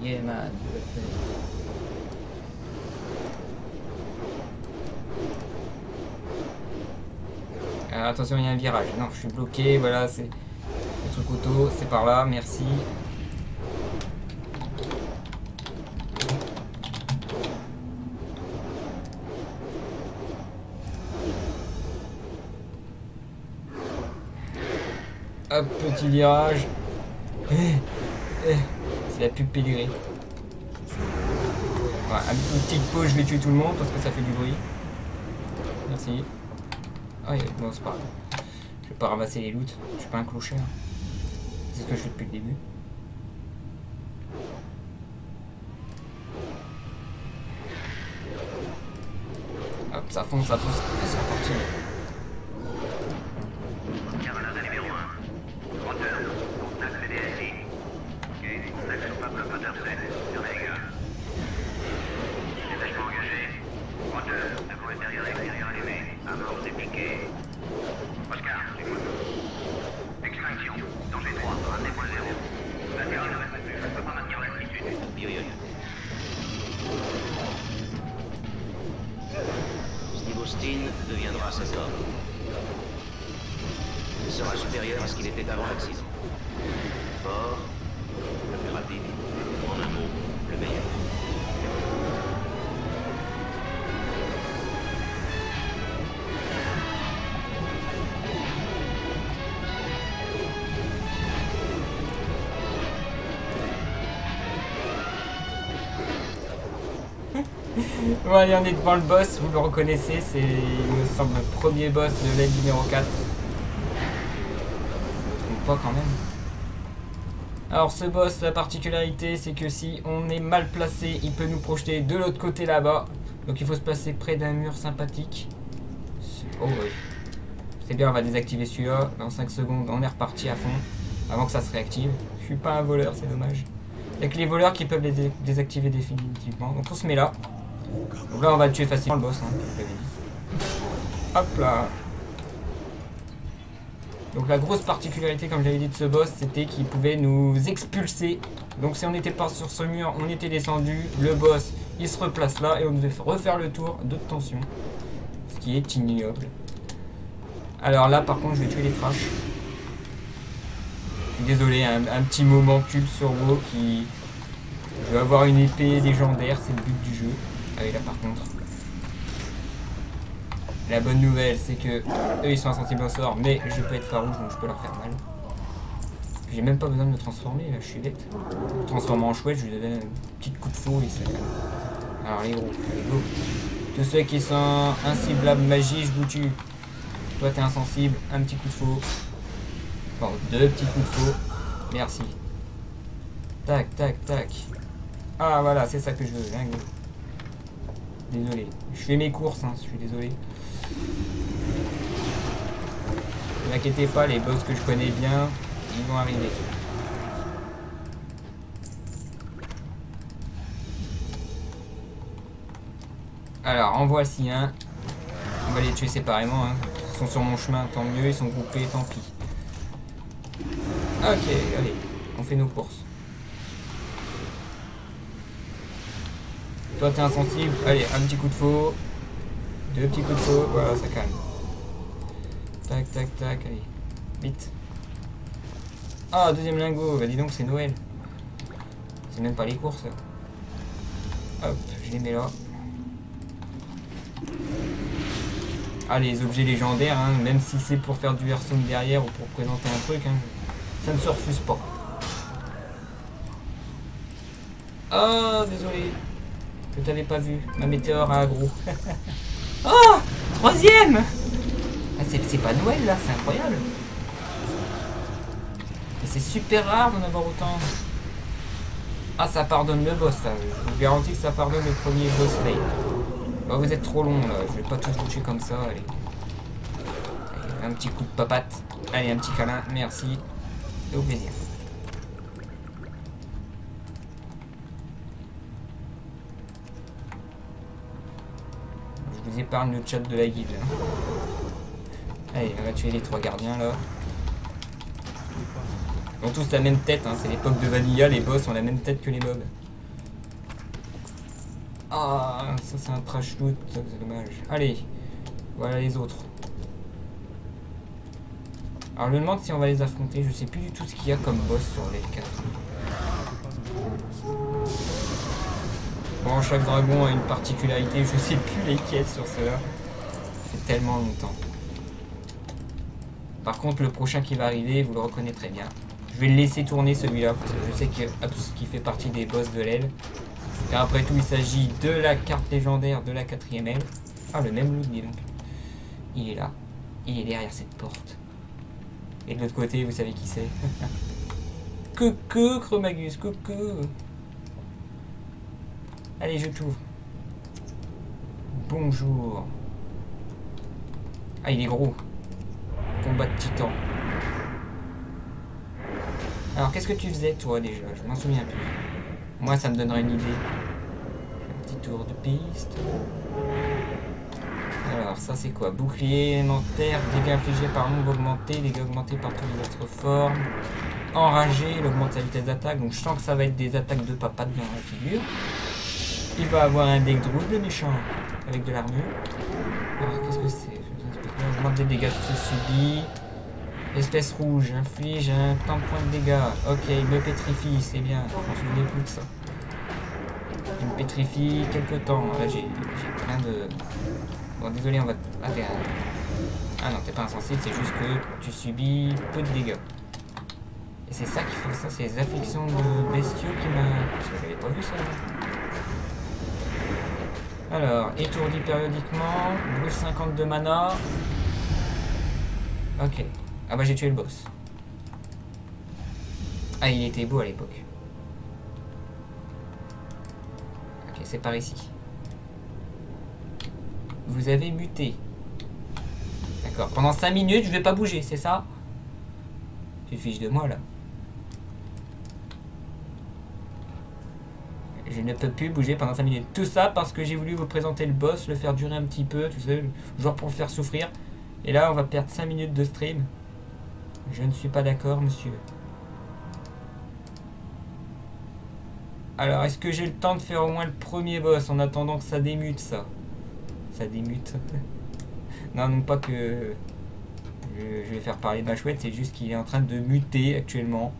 Yeah man. Alors, attention, il y a un virage. Non, je suis bloqué, voilà, c'est le truc auto, c'est par là, merci. Hop, petit virage. C'est la pub pédérée. Voilà, une petite pause, je vais tuer tout le monde parce que ça fait du bruit. Merci. Ah, non, c'est pas grave. Je vais pas ramasser les loots. Je suis pas un clochard. C'est ce que je fais depuis le début. Hop, ça fonce, ça fonce. C'est parti. Deviendra cet homme. Il sera supérieur à ce qu'il était avant l'accident. Fort, le plus rapide, en un mot, le meilleur. Bon allez, on est devant le boss, vous le reconnaissez, c'est, il me semble, le premier boss de l'aide numéro 4. Je ne trompe pas quand même. Alors ce boss, la particularité, c'est que si on est mal placé, il peut nous projeter de l'autre côté là-bas. Donc il faut se placer près d'un mur sympathique. Oh oui. C'est bien, on va désactiver celui-là. Dans 5 secondes, on est reparti à fond. Avant que ça se réactive. Je suis pas un voleur, c'est dommage. Il n'y a que les voleurs qui peuvent les désactiver définitivement. Donc on se met là. Donc là on va le tuer facilement le boss, hein, je l'avais dit. Hop là. Donc la grosse particularité, comme j'avais dit, de ce boss, c'était qu'il pouvait nous expulser. Donc si on n'était pas sur ce mur, on était descendu, le boss il se replace là et on devait refaire le tour de tension. Ce qui est ignoble. Alors là par contre je vais tuer les trash. Je suis désolé, un petit moment culte sur WoW qui veut avoir une épée légendaire, c'est le but du jeu. Allez là par contre. La bonne nouvelle c'est que eux ils sont insensibles au sort, mais je peux être farouche donc je peux leur faire mal. J'ai même pas besoin de me transformer là, je suis bête. Je me transforme en chouette, je lui donne un petit coup de faux et ça calme. Alors les gros, allez go. Tous ceux qui sont inciblables magie, je vous tue. Toi t'es insensible, un petit coup de faux. Bon, 2 petits coups de faux. Merci. Tac, tac, tac. Ah voilà, c'est ça que je veux, hein, go. Désolé. Je fais mes courses, hein, je suis désolé. Ne vous inquiétez pas, les boss que je connais bien, ils vont arriver. Alors, en voici un. On va les tuer séparément. Hein. Ils sont sur mon chemin, tant mieux. Ils sont groupés, tant pis. Ok, allez. On fait nos courses. Toi, t'es insensible. Allez, un petit coup de faux. 2 petits coups de faux. Voilà, ça calme. Tac, tac, tac. Allez. Vite. Ah, deuxième lingot. Bah dis donc, c'est Noël. C'est même pas les courses. Hop, je les mets là. Ah, les objets légendaires, hein, même si c'est pour faire du Hearthstone derrière ou pour présenter un truc, hein, ça ne se refuse pas. Oh, désolé. Que t'avais pas vu. Ma météore a aggro. Oh, troisième. Ah, c'est pas Noël là, c'est incroyable. Mais c'est super rare d'en avoir autant. Ah, ça pardonne le boss, ça. Je vous garantis que ça pardonne le premier boss fail. Bah, vous êtes trop long là, je vais pas tout toucher comme ça. Allez. Allez, un petit coup de papate. Allez, un petit câlin, merci. Et au plaisir. Je vous épargne le chat de la guilde. Allez, on va tuer les 3 gardiens là. Ils ont tous la même tête, hein. C'est l'époque de Vanilla, les boss ont la même tête que les mobs. Ah, ça c'est un trash loot, c'est dommage. Allez, voilà les autres. Alors je me demande si on va les affronter, je sais plus du tout ce qu'il y a comme boss sur les 4. Bon, chaque dragon a une particularité, je sais plus lesquelles sur cela. Ça fait tellement longtemps. Par contre, le prochain qui va arriver, vous le reconnaîtrez bien. Je vais le laisser tourner celui-là, parce que je sais qu'il fait partie des boss de l'aile. Car après tout, il s'agit de la carte légendaire de la 4ème aile. Ah, le même loot, dis donc. Il est là. Il est derrière cette porte. Et de l'autre côté, vous savez qui c'est. Coucou, Chromagus, coucou. Allez, je t'ouvre. Bonjour. Ah, il est gros. Combat de titan. Alors, qu'est-ce que tu faisais, toi, déjà? Je m'en souviens plus. Moi, ça me donnerait une idée. Un petit tour de piste. Alors, ça, c'est quoi? Bouclier élémentaire, dégâts infligés par nombre augmenté, dégâts augmentés par toutes les autres formes. Enragé, il augmente sa vitesse d'attaque. Donc, je sens que ça va être des attaques de papate dans la figure. Il va avoir un deck drôle, le méchant, avec de l'armure. Alors, qu'est-ce que c'est? Augmente des dégâts qui se subit. Espèce rouge, inflige un temps de points de dégâts. Ok, il me pétrifie, c'est bien. Je m'en souvenais plus de ça. Il me pétrifie quelques temps. Là, j'ai plein de... Bon, désolé, on va... Ah non, t'es pas insensible, c'est juste que tu subis peu de dégâts. Et c'est ça qui fait ça, c'est les afflictions de bestiaux qui m'a... Parce que j'avais pas vu ça. Alors, étourdi périodiquement, brûle 52 mana. Ok. Ah bah j'ai tué le boss. Ah, il était beau à l'époque. Ok, c'est par ici. Vous avez muté. D'accord. Pendant 5 minutes, je vais pas bouger, c'est ça? Tu te fiches de moi, là. Je ne peux plus bouger pendant 5 minutes. Tout ça parce que j'ai voulu vous présenter le boss, le faire durer un petit peu, tu sais, genre pour le faire souffrir. Et là, on va perdre 5 minutes de stream. Je ne suis pas d'accord, monsieur. Alors, est-ce que j'ai le temps de faire au moins le premier boss en attendant que ça démute, ça? Ça démute. Non, non pas que je vais faire parler de ma chouette, c'est juste qu'il est en train de muter actuellement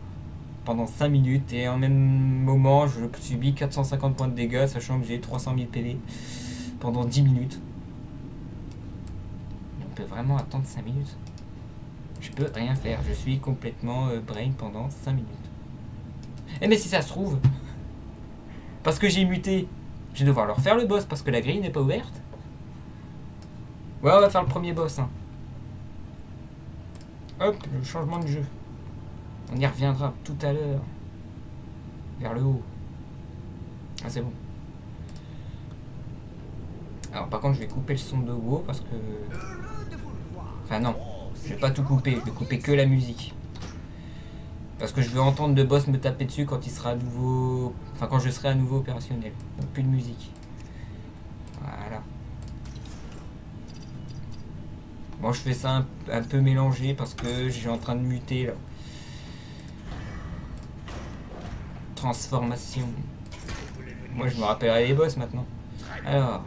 pendant 5 minutes et en même moment, je subis 450 points de dégâts, sachant que j'ai 300 000 PV pendant 10 minutes. On peut vraiment attendre 5 minutes. Je peux rien faire, je suis complètement brain pendant 5 minutes. Eh mais si ça se trouve, parce que j'ai muté, je vais devoir leur faire le boss parce que la grille n'est pas ouverte. Ouais, on va faire le premier boss. Hein. Hop, le changement de jeu. On y reviendra tout à l'heure. Vers le haut. Ah, c'est bon. Alors par contre je vais couper le son de WoW parce que... Enfin non, je vais pas tout couper, je vais couper que la musique. Parce que je veux entendre le boss me taper dessus quand il sera à nouveau... Enfin quand je serai à nouveau opérationnel. Donc plus de musique. Voilà. Bon je fais ça un peu mélangé parce que j'ai en train de muter là. Transformation. Moi je me rappellerai les boss maintenant. Alors,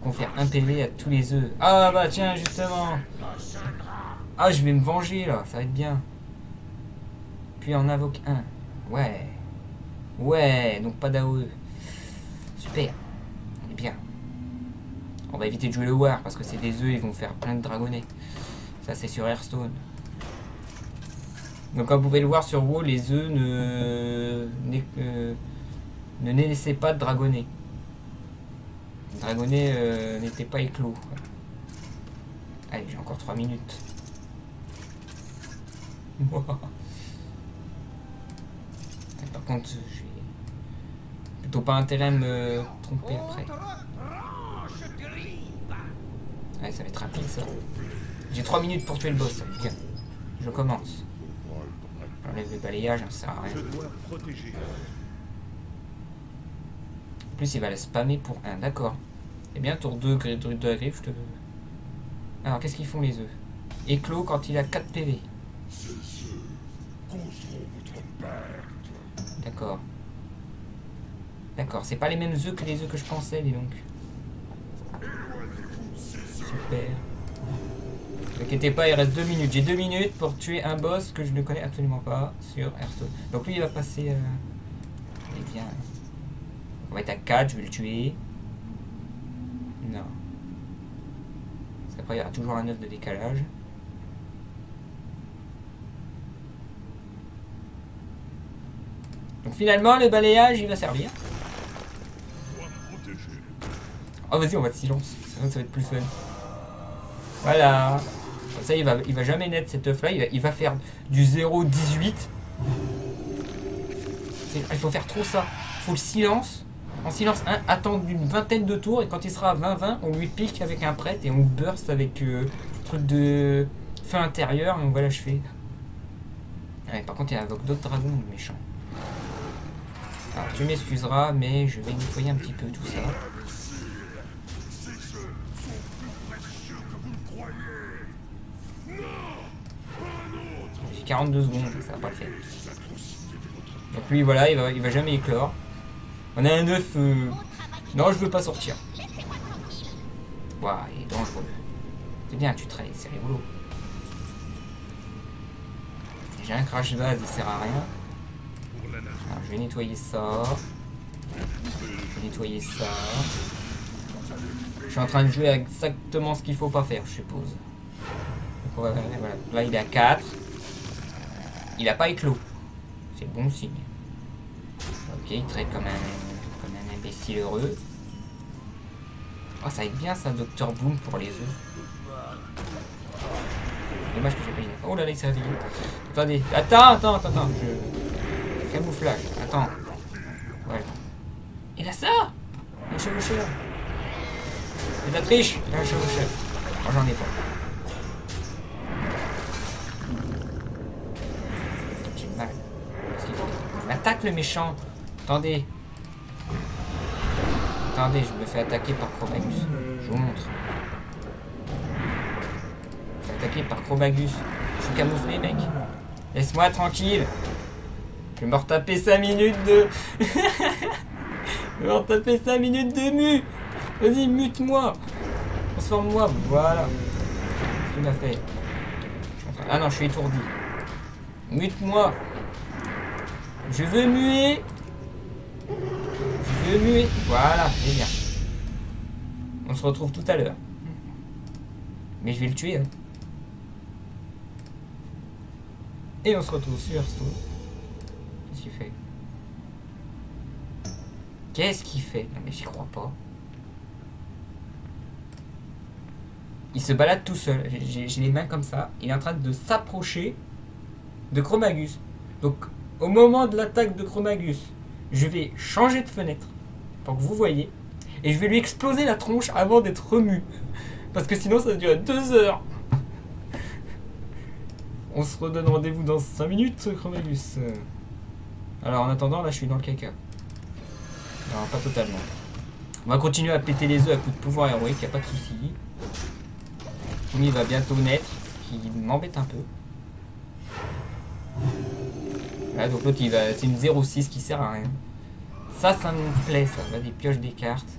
confère un PV à tous les œufs. Ah bah tiens justement. Ah je vais me venger là, ça va être bien. Puis en invoque un. Ouais. Ouais, donc pas d'AOE. Super. On est bien. On va éviter de jouer le War parce que c'est des œufs, ils vont faire plein de dragonnets. Ça c'est sur Hearthstone. Donc comme vous pouvez le voir sur WoW, les œufs ne laissaient pas de dragonnet. Le dragonnet n'était pas éclos. Allez, j'ai encore 3 minutes. Par contre, j'ai plutôt pas intérêt à me tromper après. Ouais, ça va être rapide ça. J'ai 3 minutes pour tuer le boss, ça va être bien. Je commence. J'enlève le balayage, ça sert à rien. En plus, il va la spammer pour 1, d'accord. Eh bien, tour 2, druide de la griffe, je te... Alors, qu'est-ce qu'ils font les œufs? Éclos quand il a 4 PV. D'accord. D'accord, c'est pas les mêmes œufs que les œufs que je pensais, dis donc. Super. Ne t'inquiétez pas, il reste 2 minutes. J'ai 2 minutes pour tuer un boss que je ne connais absolument pas sur Hearthstone. Donc lui, il va passer... Eh bien... On va être à 4, je vais le tuer. Non. Parce qu'après, il y aura toujours un œuf de décalage. Donc finalement, le balayage, il va servir. Oh, vas-y, on va de silence. Ça va être plus fun. Voilà. Ça, il va jamais naître cet œuf là. Il va faire du 0,18. Il faut faire trop ça. Il faut le silence. En silence 1, attendre une vingtaine de tours. Et quand il sera à 20-20, on lui pique avec un prêtre. Et on burst avec truc de feu intérieur. Et on va l'achever. Ouais, par contre, il invoque d'autres dragons méchants. Alors, tu m'excuseras, mais je vais nettoyer un petit peu tout ça. J'ai 42 secondes, ça va pas le faire. Donc lui, voilà, il va jamais éclore. On a un œuf... Non, je veux pas sortir. Waouh, il est dangereux. C'est bien, tu trades, c'est rigolo. J'ai un crash vase, il sert à rien. Alors, je vais nettoyer ça. Je vais nettoyer ça. Je suis en train de jouer exactement ce qu'il faut pas faire, je suppose. Donc, voilà. Là, il est à 4. Il a pas éclos. C'est bon signe. Ok, il traite comme un imbécile heureux. Oh, ça va être bien ça, Dr Boom pour les œufs. Dommage que j'ai pas eu. Oh là là, il s'est réveillé. Attendez, attends. Camouflage, attends. Ouais. Et là, ça un chevaucheur. C'est de la triche, un chevaucheur. Moi, j'en ai pas. J'ai mal. Attaque le méchant. Attendez. Attendez, je me fais attaquer par Chromagus. Je vous montre. Je me fais attaquer par Chromagus. Je suis camouflé, mec. Laisse-moi tranquille. Je vais me retaper 5 minutes de... Je vais me retaper 5 minutes de mu. Vas-y, mute-moi. Transforme-moi. Voilà. Ce qu'il m'a fait. Ah non, je suis étourdi. Mute-moi. Je veux muer. Je veux muer. Voilà, c'est bien. On se retrouve tout à l'heure. Mais je vais le tuer. Hein. Et on se retrouve sur Hearthstone. Qu'est-ce qu'il fait? Qu'est-ce qu'il fait? Non mais j'y crois pas. Il se balade tout seul. J'ai les mains comme ça. Il est en train de s'approcher de Chromagus. Donc au moment de l'attaque de Chromagus, je vais changer de fenêtre pour que vous voyez. Et je vais lui exploser la tronche avant d'être remu. Parce que sinon ça va durer 2 heures. On se redonne rendez-vous dans 5 minutes, Chromagus. Alors en attendant, là je suis dans le caca. Non, pas totalement. On va continuer à péter les œufs à coups de pouvoir héroïque, y a pas de souci. Lui va bientôt naître, ce qui m'embête un peu. Là, donc l'autre c'est une 06 qui sert à rien. Ça me plaît, ça va des pioches des cartes.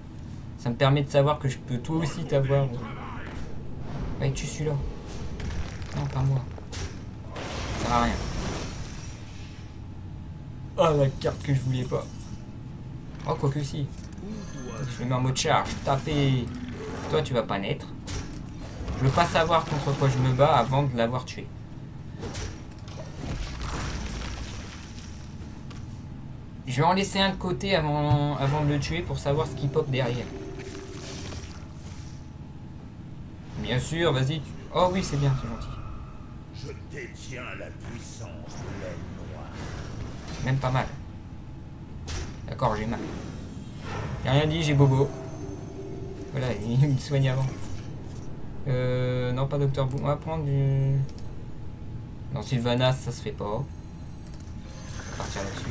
Ça me permet de savoir que je peux toi aussi t'avoir. Ouais, tu suis là. Non, pas moi. Ça sert à rien. Oh, la carte que je voulais pas. Oh, quoi que si. Je le mets en mode charge. Taper. Toi, tu vas pas naître. Je veux pas savoir contre quoi je me bats avant de l'avoir tué. Je vais en laisser un de côté avant de le tuer pour savoir ce qui pop derrière. Bien sûr, vas-y. Oh oui, c'est bien, c'est gentil. Je détiens la puissance de l'aile noire. Même pas mal. D'accord, j'ai mal. J'ai rien dit, j'ai bobo. Voilà, il me soigne avant. Non, pas Dr. Boom. On va prendre du... Non, Sylvanas, ça se fait pas. On va partir là-dessus.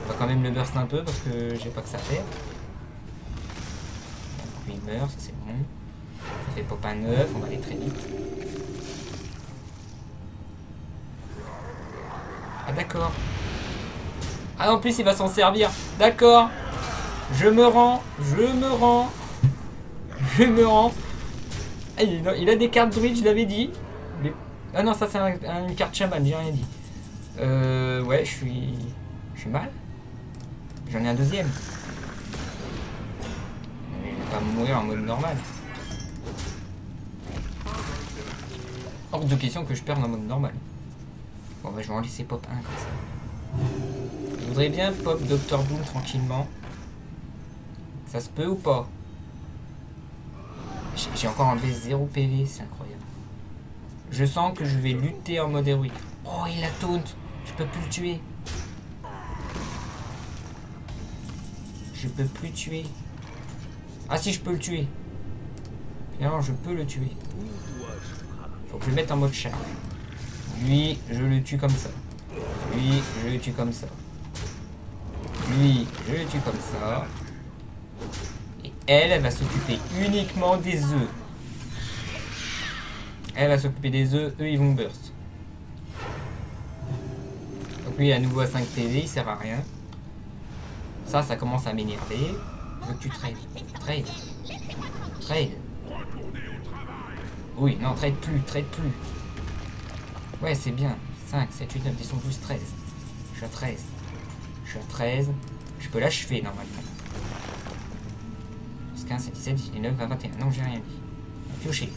On va quand même le burst un peu parce que j'ai pas que ça à faire. Donc lui il meurt, ça c'est bon. Ça fait pop un 9, on va aller très vite. Ah d'accord. Ah en plus il va s'en servir. D'accord. Je me rends. Ah, il a des cartes druides, je l'avais dit. Ah non, ça c'est une carte chaman, j'ai rien dit. Ouais, je suis mal. J'en ai un deuxième. Mais je vais pas mourir en mode normal. Hors de question que je perde en mode normal. Bon bah je vais en laisser pop 1 comme ça. Je voudrais bien pop Dr. Boom tranquillement. Ça se peut ou pas? J'ai encore enlevé 0 PV, c'est incroyable. Je sens que je vais lutter en mode héroïque. Oh il a taunt. Je peux plus le tuer. Je peux plus tuer. Ah si, je peux le tuer. Finalement, je peux le tuer. Faut que je le mette en mode charge. Lui, je le tue comme ça. Lui, je le tue comme ça. Lui, je le tue comme ça. Et elle va s'occuper uniquement des œufs. Elle va s'occuper des œufs. Eux, ils vont burst. Donc lui, à nouveau à 5 PV, il sert à rien. Ça commence à m'énerver. Je veux que tu trades. Trade. Oui, non, trade plus. Ouais, c'est bien. 5, 7, 8, 9, 10, 11, 12, 13. Je suis à 13. Je peux l'achever normalement. 15, 17, 18, 19, 20, 21. Non, j'ai rien dit. Piocher.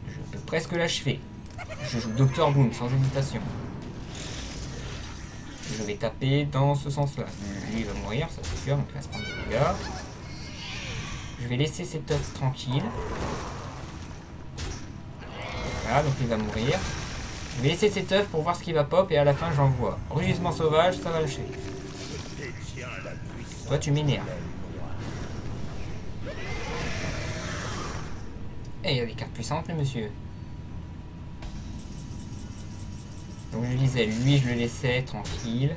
Je peux presque l'achever. Je joue Dr. Boom sans hésitation. Je vais taper dans ce sens-là. Lui, il va mourir, ça c'est sûr, donc il va se prendre des dégâts. Je vais laisser cet œuf tranquille. Voilà, donc il va mourir. Je vais laisser cet œuf pour voir ce qui va pop et à la fin j'envoie. Rugissement sauvage, ça va le tuer. Toi, tu m'énerves. Et il y a des cartes puissantes, le monsieur. Donc je disais, lui je le laissais tranquille.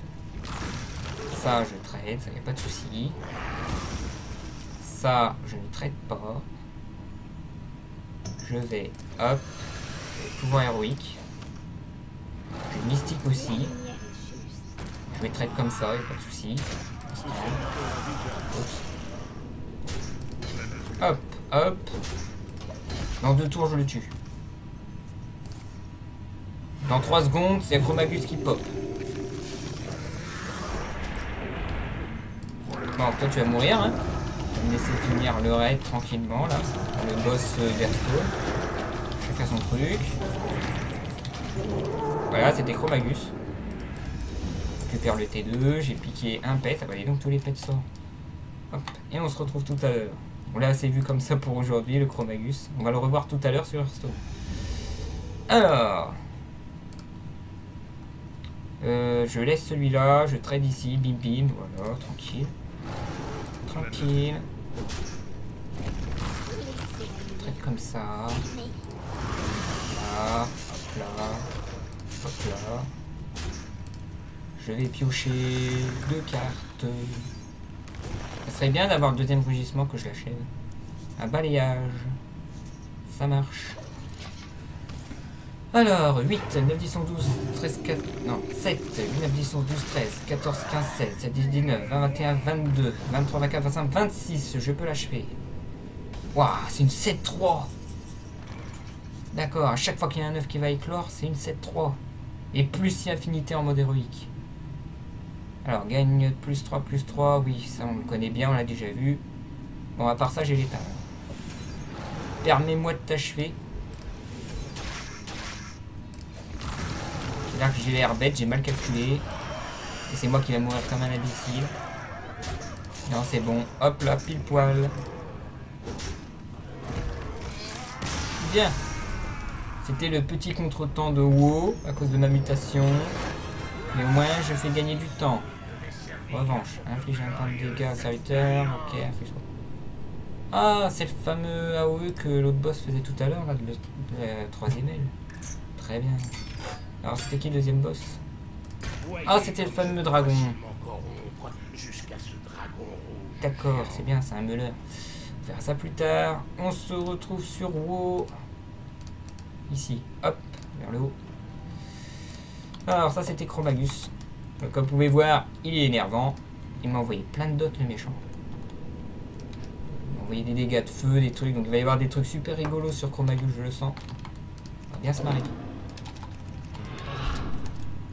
Ça je trade, ça y a pas de souci. Ça je ne traite pas. Je vais hop. Pouvoir héroïque. J'ai mystique aussi. Je vais trade comme ça, y a pas de souci. Hop, hop. Dans 2 tours je le tue. Dans 3 secondes, c'est Chromagus qui pop. Bon, toi tu vas mourir, hein. Je vais me laisser finir le raid tranquillement, là. Le boss Versto. Chacun son truc. Voilà, c'était Chromagus. Je récupère le T2, j'ai piqué un pet. Ah bah, et donc tous les pets sortent. Hop. Et on se retrouve tout à l'heure. On l'a assez vu comme ça pour aujourd'hui, le Chromagus. On va le revoir tout à l'heure sur Hearthstone. Alors... Je laisse celui-là, je trade ici, bim bim, voilà, tranquille. Tranquille. Je trade comme ça. Là, hop là, hop là. Je vais piocher 2 cartes. Ça serait bien d'avoir le deuxième rugissement que je l'achève. Un balayage. Ça marche. Alors, 8, 9, 10, 11, 12, 13, 4, non, 7, 8, 9, 10, 11, 12, 13, 14, 15, 16, 17, 18, 19, 20, 21, 22, 23, 24, 25, 26, je peux l'achever. Waouh, c'est une 7-3. D'accord, à chaque fois qu'il y a un œuf qui va éclore, c'est une 7-3. Et plus si affinité en mode héroïque. Alors, gagne plus 3, oui, ça on le connaît bien, on l'a déjà vu. Bon, à part ça, j'ai l'état. Permets-moi de t'achever. Là que j'ai l'air bête, j'ai mal calculé. Et c'est moi qui vais mourir comme un imbécile. Non, c'est bon. Hop là, pile poil. Bien. C'était le petit contretemps de WoW à cause de ma mutation. Mais au moins, je fais gagner du temps. Revanche. Inflige un point de dégâts à serviteur. Ok, inflige. Ah, c'est le fameux AOE que l'autre boss faisait tout à l'heure, là, de la 3ème aile. Très bien. Alors c'était qui le deuxième boss? Ah, c'était le fameux dragon. D'accord, c'est bien, c'est un meuleur. On verra ça plus tard. On se retrouve sur WoW. Ici, hop, vers le haut. Alors ça c'était Chromagus. Donc, comme vous pouvez voir, il est énervant. Il m'a envoyé plein de dots le méchant. Il m'a envoyé des dégâts de feu, des trucs. Donc il va y avoir des trucs super rigolos sur Chromagus, je le sens. On va bien se marrer.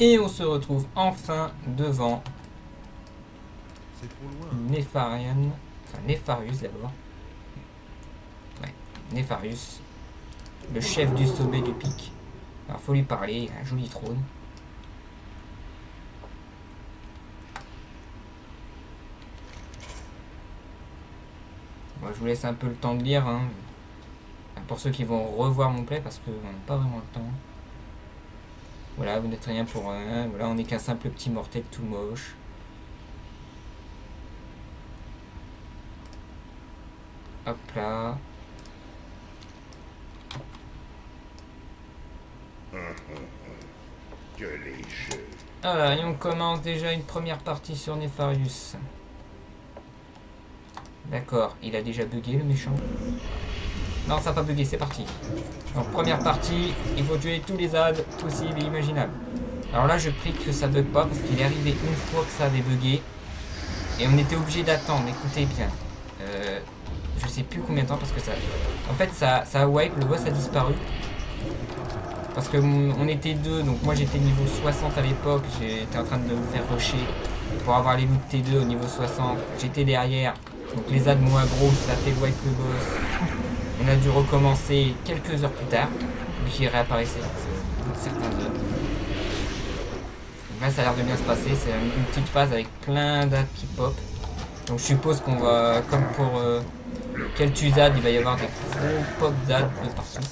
Et on se retrouve enfin devant Nefarian, enfin Nefarius d'abord. Ouais, Nefarius, le chef du sommet du pic. Alors faut lui parler, il a un joli trône. Bon, je vous laisse un peu le temps de lire, hein. Pour ceux qui vont revoir mon play, parce qu'on n'a pas vraiment le temps. Voilà, vous n'êtes rien pour un. Voilà, on n'est qu'un simple petit mortel tout moche. Hop là. Voilà, et on commence déjà une première partie sur Nefarius. D'accord, il a déjà bugué le méchant. Non, ça n'a pas bugué, c'est parti. Donc première partie, il faut tuer tous les adds possibles et imaginables. Alors là, je prie que ça bug pas parce qu'il est arrivé une fois que ça avait bugué. Et on était obligé d'attendre, écoutez bien. Je sais plus combien de temps parce que ça... En fait, ça a wipe, le boss a disparu. Parce que on était deux, donc moi j'étais niveau 60 à l'époque. J'étais en train de me faire rusher pour avoir les loots T2 au niveau 60. J'étais derrière, donc les adds moins gros, ça fait wipe le boss. On a dû recommencer quelques heures plus tard, vu qu'il réapparaissait certains heures. Donc là, ça a l'air de bien se passer. C'est une petite phase avec plein d'adds qui pop. Donc je suppose qu'on va, comme pour Kel'Thuzad, il va y avoir des gros pop d'adds de partout.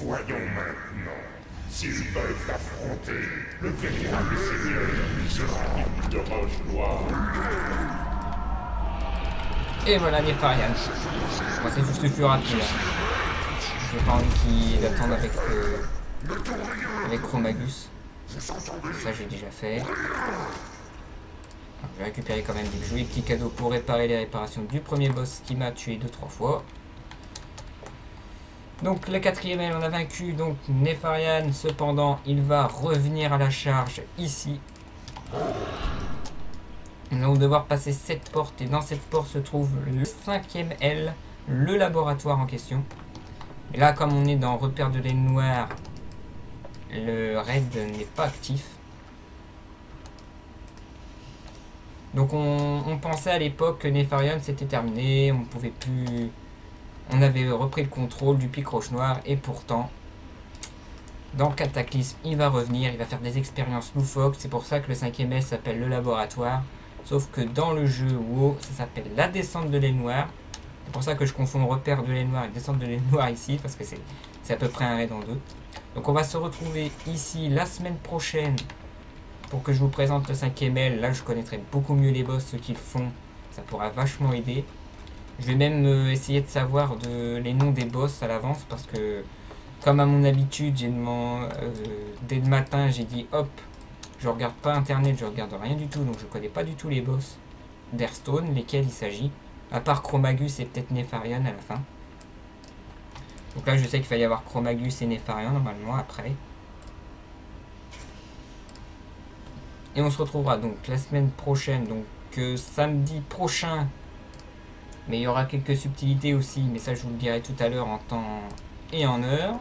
Voyons maintenant s'ils peuvent affronter le véritable seigneur misérable de Roche Noire. Et voilà Nefarian. Bon, c'est juste le plus rapide. J'ai pas envie qu'il attende avec Chromagus. Ça j'ai déjà fait. Alors, je vais récupérer quand même des jolis petits cadeaux pour réparer les réparations du premier boss qui m'a tué 2-3 fois. Donc la 4ème aile on a vaincu donc Nefarian. Cependant il va revenir à la charge ici. Nous allons devoir passer cette porte et dans cette porte se trouve le 5ème aile, le laboratoire en question. Et là comme on est dans repère de laine noire, le raid n'est pas actif. Donc on pensait à l'époque que Nefarian c'était terminé, on pouvait plus... On avait repris le contrôle du pic Roche Noire et pourtant, dans Cataclysme, il va revenir, il va faire des expériences loufoques. C'est pour ça que le 5ème aile s'appelle le laboratoire. Sauf que dans le jeu WoW, ça s'appelle la descente de laine noire. C'est pour ça que je confonds repère de laine noire et descente de laine noire ici, parce que c'est à peu près un raid en deux. Donc on va se retrouver ici la semaine prochaine pour que je vous présente le 5e L. Là, je connaîtrai beaucoup mieux les boss, ce qu'ils font. Ça pourra vachement aider. Je vais même essayer de savoir les noms des boss à l'avance parce que, comme à mon habitude, dès le matin, j'ai dit hop, je regarde pas internet, je regarde rien du tout, donc je connais pas du tout les boss d'Hearthstone, lesquels il s'agit. À part Chromagus et peut-être Nefarian à la fin. Donc là, je sais qu'il va y avoir Chromagus et Nefarian normalement après. Et on se retrouvera donc la semaine prochaine, donc samedi prochain. Mais il y aura quelques subtilités aussi, mais ça je vous le dirai tout à l'heure en temps et en heure.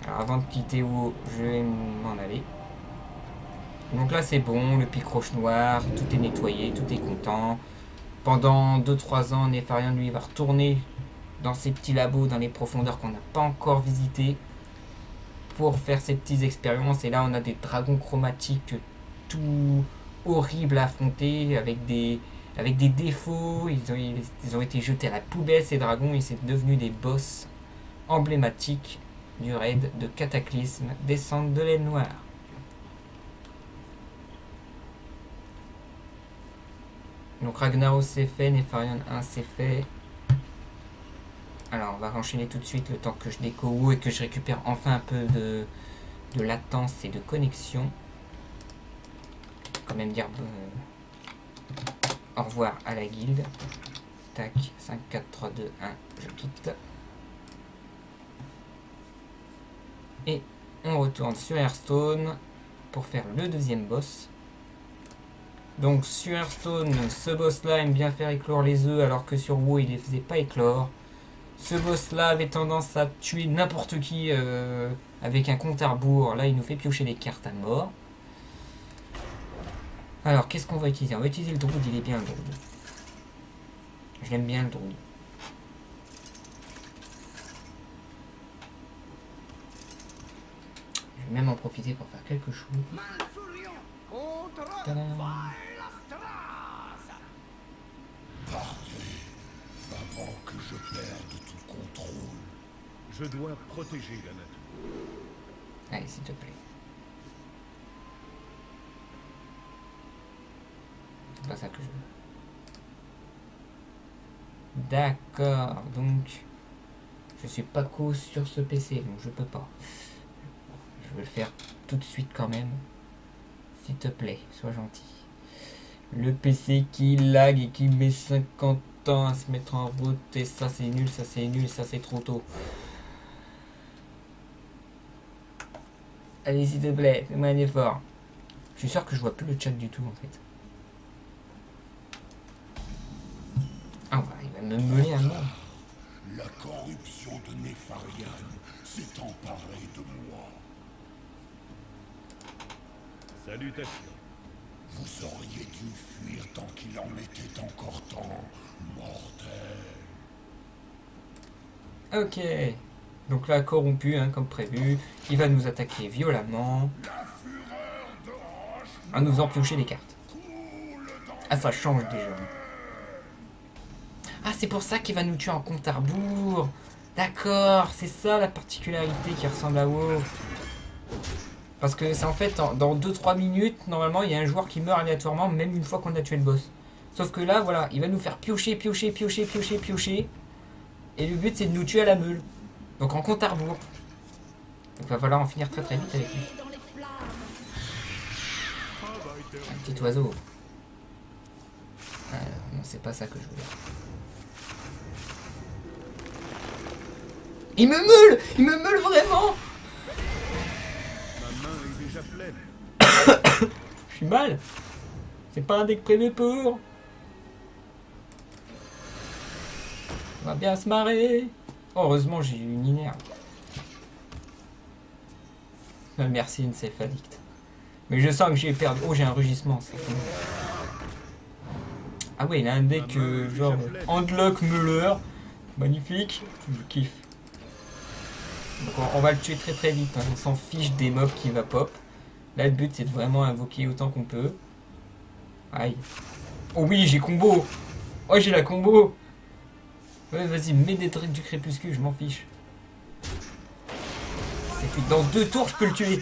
Alors avant de quitter WoW, je vais m'en aller. Donc là c'est bon, le pic roche noir, tout est nettoyé, tout est content. Pendant 2-3 ans, Nefarian lui va retourner dans ses petits labos, dans les profondeurs qu'on n'a pas encore visitées, pour faire ses petites expériences. Et là on a des dragons chromatiques tout horribles à affronter, avec des défauts. Ils ont été jetés à la poubelle ces dragons, et c'est devenu des boss emblématiques du raid de Cataclysme, descente de l'aile noire. Donc Ragnaros c'est fait, Nefarian 1 c'est fait. Alors on va enchaîner tout de suite le temps que je déco WoW et que je récupère enfin un peu de latence et de connexion. Quand même dire au revoir à la guilde. Tac, 5, 4, 3, 2, 1, je quitte. Et on retourne sur Hearthstone pour faire le deuxième boss. Donc sur Hearthstone, ce boss là aime bien faire éclore les œufs alors que sur WoW il les faisait pas éclore. Ce boss là avait tendance à tuer n'importe qui avec un compte à rebours. Là il nous fait piocher des cartes à mort. Alors qu'est-ce qu'on va utiliser? On va utiliser le druide, il est bien le druide. Je l'aime bien le druide. Je vais même en profiter pour faire quelque chose. Tadam. Partez, avant que je perde tout contrôle. Je dois protéger la nature. Allez, s'il te plaît. C'est pas ça que je veux. D'accord, donc je suis pas co sur ce PC, donc je peux pas. Je vais le faire tout de suite quand même. S'il te plaît, sois gentil. Le PC qui lag et qui met 50 ans à se mettre en route, et ça c'est nul, ça c'est nul, ça c'est trop tôt. Allez, s'il te plaît, fais-moi un effort. Je suis sûr que je vois plus le chat du tout en fait. Ah ouais, il va me meuler un mort. La corruption de Nefarian s'est emparée de moi. Salutations. Vous auriez dû fuir tant qu'il en était encore temps, mortel. Ok. Donc là, corrompu, hein, comme prévu. Il va nous attaquer violemment. À nous empiocher les cartes. Ah, ça change déjà. Ah, c'est pour ça qu'il va nous tuer en compte à rebours. D'accord, c'est ça la particularité qui ressemble à WoW. Parce que c'est en fait, dans 2-3 minutes, normalement, il y a un joueur qui meurt aléatoirement, même une fois qu'on a tué le boss. Sauf que là, voilà, il va nous faire piocher, piocher, piocher, piocher, piocher. Et le but, c'est de nous tuer à la meule. Donc en compte à rebours. Donc il va falloir en finir très très vite avec lui. Un petit oiseau. Non, c'est pas ça que je voulais. Il me meule! Il me meule vraiment! Ma main est déjà pleine. Je suis mal. C'est pas un deck prévu pour. On va bien se marrer. Oh, heureusement, j'ai eu une inerte. Merci, une safe addict. Mais je sens que j'ai perdu. Oh, j'ai un rugissement. Ça. Ah ouais, il a un deck genre Handlock Muller. Magnifique. Je kiffe. Donc on va le tuer très très vite. Hein. On s'en fiche des mobs qui va pop. Là, le but, c'est de vraiment invoquer autant qu'on peut. Aïe. Oh oui, j'ai combo. Oh, j'ai la combo. Ouais, vas-y, mets des trucs du crépuscule, je m'en fiche. C'est tout. Dans 2 tours, je peux le tuer.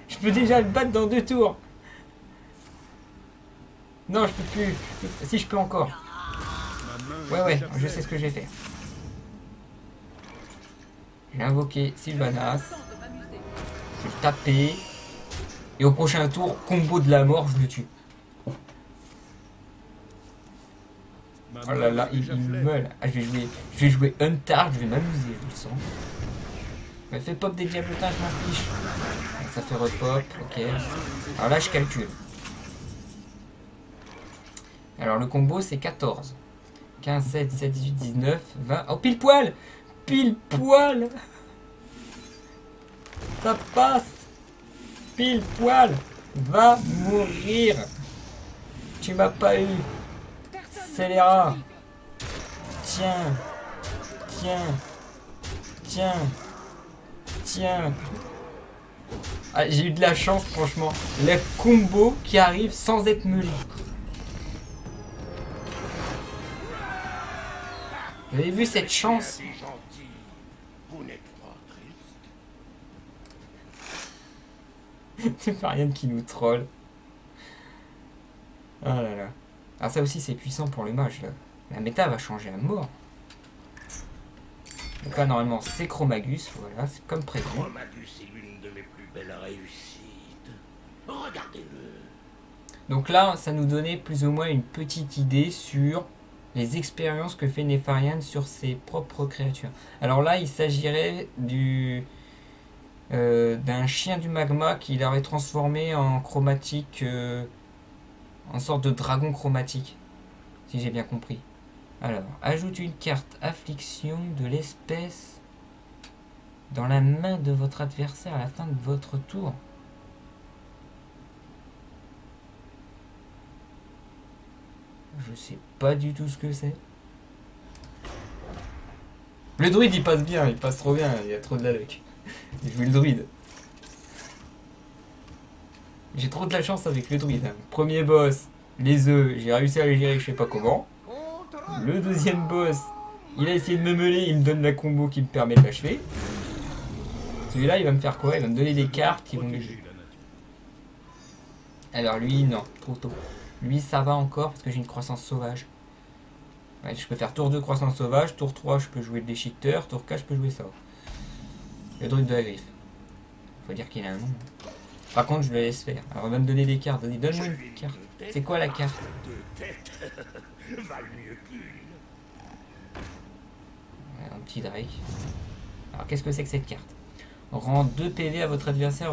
Je peux déjà le battre dans 2 tours. Non, je peux plus. Si, je peux encore. Ouais, je sais ce que je vais faire. J'ai invoqué Sylvanas. Je vais le taper. Et au prochain tour, combo de la mort, je le tue. Oh là là, il meurt. Ah, je vais jouer Untard, je vais m'amuser, je le sens. Mais fais pop des diablotins, je m'en fiche. Ça fait repop, ok. Alors là, je calcule. Alors le combo, c'est 14. 15, 16, 17, 18, 19, 20. Oh, pile poil! Pile poil! Ça passe! Pile poil! Va mourir! Tu m'as pas eu! Scélérat! Tiens! Tiens! Tiens! Tiens! Ah, j'ai eu de la chance, franchement. Le combo qui arrive sans être meulé. Vous avez vu cette chance? C'est pas rien qui nous troll. Oh là là. Alors ça aussi c'est puissant pour le mage là. La méta va changer à mort. Donc là normalement c'est Chromagus, voilà, c'est comme prévu. Chromagus est l'une de mes plus belles réussites. Regardez-le. Donc là ça nous donnait plus ou moins une petite idée sur les expériences que fait Nefarian sur ses propres créatures. Alors là il s'agirait d'un chien du magma qu'il aurait transformé en chromatique, en sorte de dragon chromatique, si j'ai bien compris. Alors, ajoute une carte affliction de l'espèce dans la main de votre adversaire à la fin de votre tour. Je sais pas du tout ce que c'est. Le druide il passe bien, il passe trop bien, il y a trop de la luck. J'ai joué le druide. J'ai trop de la chance avec le druide. Premier boss, les œufs, j'ai réussi à les gérer je sais pas comment. Le deuxième boss, il a essayé de me meuler, il me donne la combo qui me permet de l'achever. Celui-là il va me faire quoi? Il va me donner des cartes qui vont m'aider. Alors lui non, trop tôt. Lui ça va encore parce que j'ai une croissance sauvage. Ouais, je peux faire tour 2 croissance sauvage, tour 3 je peux jouer le déchiqueteur, tour 4 je peux jouer ça. Le druide de la griffe. Faut dire qu'il a un nom. Par contre je le laisse faire. Alors on va me donner des cartes. Donne-moi une carte. C'est quoi la carte? Un petit Drake. Alors qu'est-ce que c'est que cette carte? Rend 2 PV à votre adversaire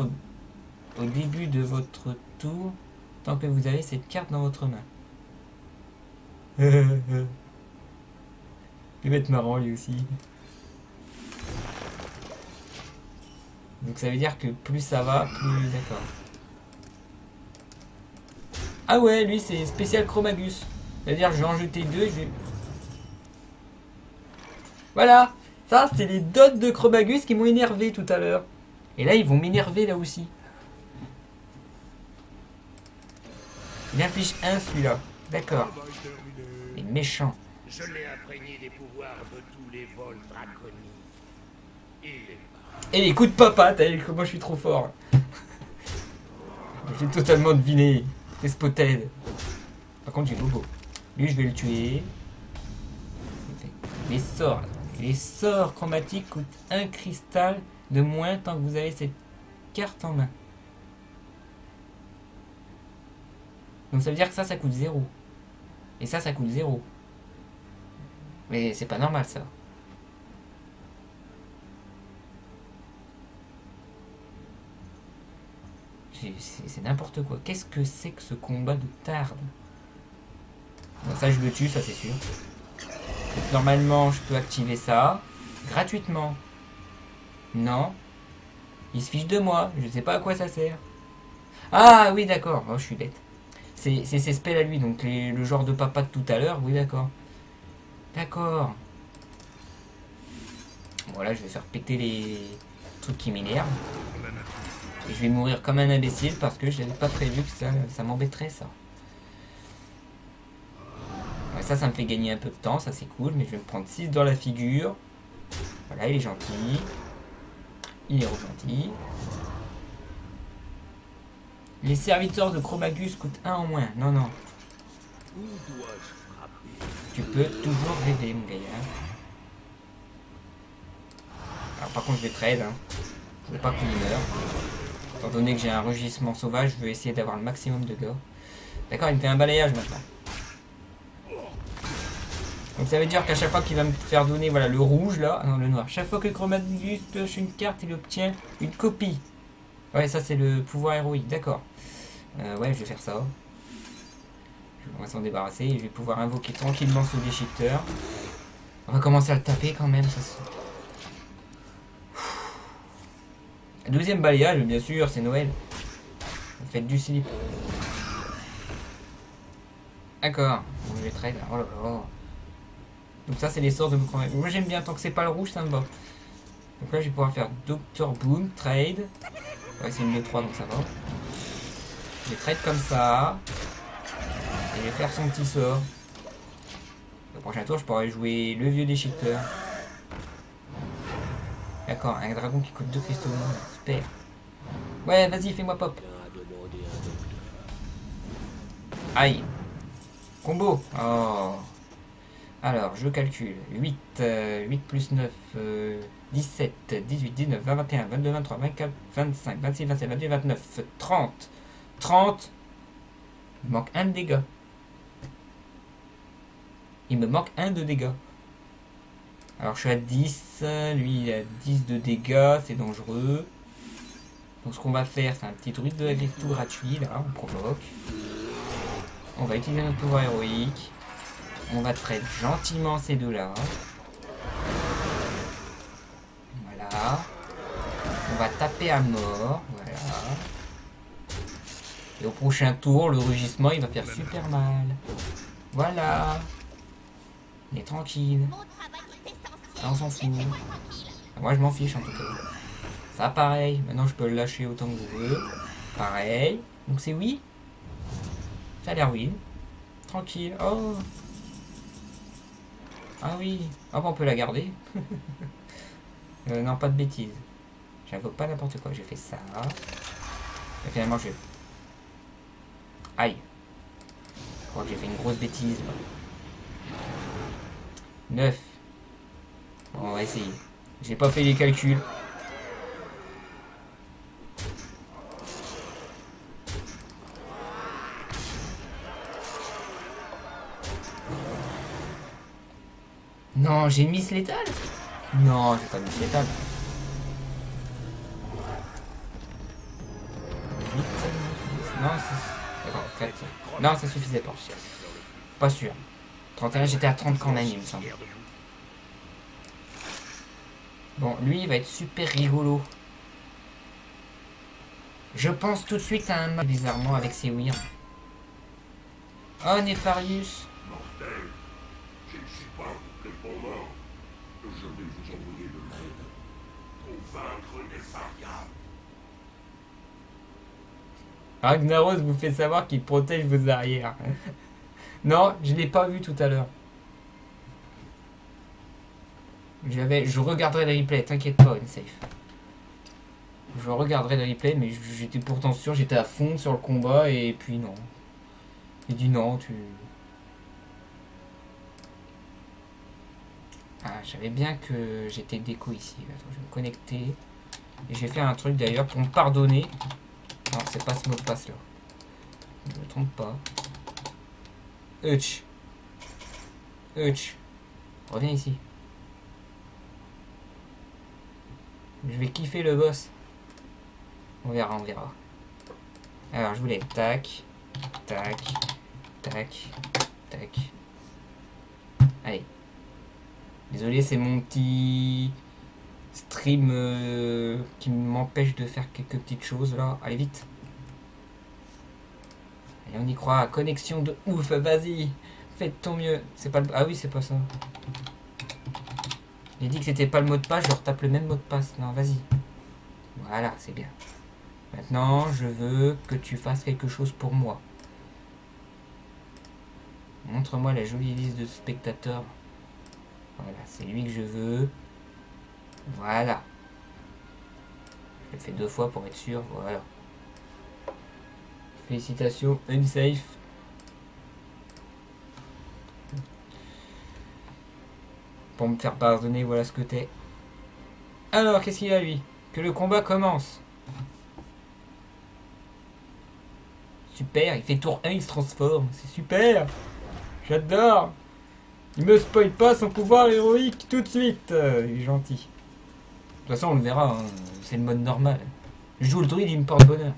au début de votre tour tant que vous avez cette carte dans votre main. Il va être marrant lui aussi. Donc ça veut dire que plus ça va, plus... D'accord. Ah ouais, lui c'est spécial Chromagus. C'est-à-dire je vais en jeter 2 et je vais... Voilà. Ça c'est les dots de Chromagus qui m'ont énervé tout à l'heure. Et là ils vont m'énerver là aussi. Il inflige 1 celui-là. D'accord. Il est méchant. Je l'ai imprégné des pouvoirs de tous les vols draconiques. Et les coups de papa, t'as vu comment je suis trop fort. J'ai totalement deviné. C'est spotted. Par contre j'ai Bobo. Lui je vais le tuer. Les sorts chromatiques coûtent 1 cristal de moins tant que vous avez cette carte en main. Donc ça veut dire que ça coûte 0. Et ça coûte 0. Mais c'est pas normal ça. C'est n'importe quoi. Qu'est-ce que c'est que ce combat de tarde? Bon, ça je le tue, ça c'est sûr. Donc, normalement je peux activer ça gratuitement. Non. Il se fiche de moi. Je sais pas à quoi ça sert. Ah oui d'accord. Oh je suis bête. C'est ses spells à lui. Donc le genre de papa de tout à l'heure. Oui d'accord. D'accord. Voilà je vais faire péter les trucs qui m'énervent. Et je vais mourir comme un imbécile parce que je n'avais pas prévu que ça m'embêterait ça. Ouais, ça me fait gagner un peu de temps, ça c'est cool, mais je vais me prendre 6 dans la figure. Voilà, il est gentil. Il est gentil. Les serviteurs de Chromagus coûtent 1 en moins. Non, non. Tu peux toujours rêver, mon gars. Hein. Alors, par contre, je vais trade. Hein. Je veux pas qu'il meure. Étant donné que j'ai un rugissement sauvage, je veux essayer d'avoir le maximum de gars. D'accord, il me fait un balayage maintenant. Donc ça veut dire qu'à chaque fois qu'il va me faire donner voilà, le rouge là, non le noir. Chaque fois que Chromagus pioche une carte, il obtient une copie. Ouais, ça c'est le pouvoir héroïque, d'accord. Ouais, je vais faire ça. On va s'en débarrasser et je vais pouvoir invoquer tranquillement ce déchiqueteur. On va commencer à le taper quand même. Ça deuxième balayage, bien sûr, c'est Noël. Faites du slip. D'accord, je vais trade. Oh là là. Donc ça c'est les sorts de mon chromagus. Moi j'aime bien, tant que c'est pas le rouge ça me va. Donc là je vais pouvoir faire Dr Boom, trade. Ouais c'est une 2-3 donc ça va. Je vais trade comme ça. Et je vais faire son petit sort. Le prochain tour je pourrais jouer le vieux déchiqueteur. D'accord, un dragon qui coûte 2 cristaux. Super. Ouais vas-y fais-moi pop. Aïe. Combo. Oh. Alors, je calcule. 8 plus 9, 17, 18, 19, 20, 21, 22, 23, 24, 25, 26, 27, 28, 29, 30. 30. Il me manque 1 de dégâts. Il me manque 1 de dégâts. Alors, je suis à 10. Lui, il a 10 de dégâts. C'est dangereux. Donc, ce qu'on va faire, c'est un petit druide de tout gratuit. Là, on provoque. On va utiliser notre pouvoir héroïque. On va traiter gentiment ces deux-là. Voilà. On va taper à mort. Voilà. Et au prochain tour, le rugissement, il va faire super mal. Voilà. Il est tranquille. Ça, on s'en fout. Moi, je m'en fiche, en tout cas. Ça, pareil. Maintenant, je peux le lâcher autant que je veux. Pareil. Donc, c'est oui. Ça a l'air oui. Tranquille. Oh. Ah oui, hop, on peut la garder. Non, pas de bêtises. J'invoque pas n'importe quoi, j'ai fait ça. Et finalement, je... Aïe. Je crois que j'ai fait une grosse bêtise. 9. Bon, on va essayer. J'ai pas fait les calculs. Non, j'ai mis létal. Non, j'ai pas mis létal. 8, non, d'accord, 4. Non, ça suffisait pas. Pas sûr. 31, j'étais à 30 quand même, il me semble. Bon, lui, il va être super rigolo. Je pense tout de suite à un match bizarrement avec ses Wyrms. Oh, Nefarius. Je ne suis pas complètement mort. Je vais vous envoyer de l'aide pour vaincre Nefaria. Ragnaros vous fait savoir qu'il protège vos arrières. Non, je l'ai pas vu tout à l'heure. Je regarderai le replay, t'inquiète pas, Unsafe. Je regarderai le replay, mais j'étais pourtant sûr, j'étais à fond sur le combat, et puis non. Il dit non, tu... Ah, je savais bien que j'étais déco ici. Attends, je vais me connecter. Et je vais faire un truc d'ailleurs pour me pardonner. Non, c'est pas ce mot de passe là. Je me trompe pas. Hutch. Hutch. Reviens ici. Je vais kiffer le boss. On verra, on verra. Alors, je voulais tac, tac, tac, tac. Allez. Désolé, c'est mon petit stream qui m'empêche de faire quelques petites choses là. Allez, vite. Allez, on y croit. Connexion de ouf, vas-y. Fais de ton mieux. C'est pas le... Ah oui, c'est pas ça. J'ai dit que c'était pas le mot de passe, je retape le même mot de passe. Non, vas-y. Voilà, c'est bien. Maintenant, je veux que tu fasses quelque chose pour moi. Montre-moi la jolie liste de spectateurs. Voilà, c'est lui que je veux. Voilà. Je le fais 2 fois pour être sûr, voilà. Félicitations, unsafe. Pour me faire pardonner, voilà ce que t'es. Alors, qu'est-ce qu'il a lui? Que le combat commence. Super, il fait tour 1, il se transforme. C'est super. J'adore. Il me spoil pas son pouvoir héroïque tout de suite. Il est gentil. De toute façon, on le verra. Hein. C'est le mode normal. Je joue le druide, il me porte bonheur.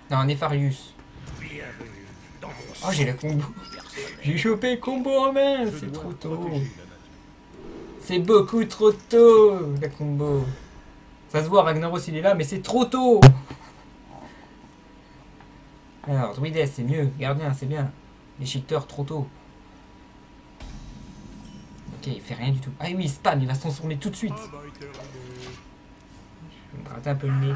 Non, Nefarius. Oh, j'ai la combo. J'ai chopé combo en main. C'est trop tôt. C'est beaucoup trop tôt, la combo. Ça se voit, Ragnaros il est là, mais c'est trop tôt. Alors, Druides, c'est mieux. Gardien, c'est bien. Déchiqueteur, trop tôt. Ok, il fait rien du tout. Ah oui, il spam, il va se transformer tout de suite. Je vais me gratter un peu le nez.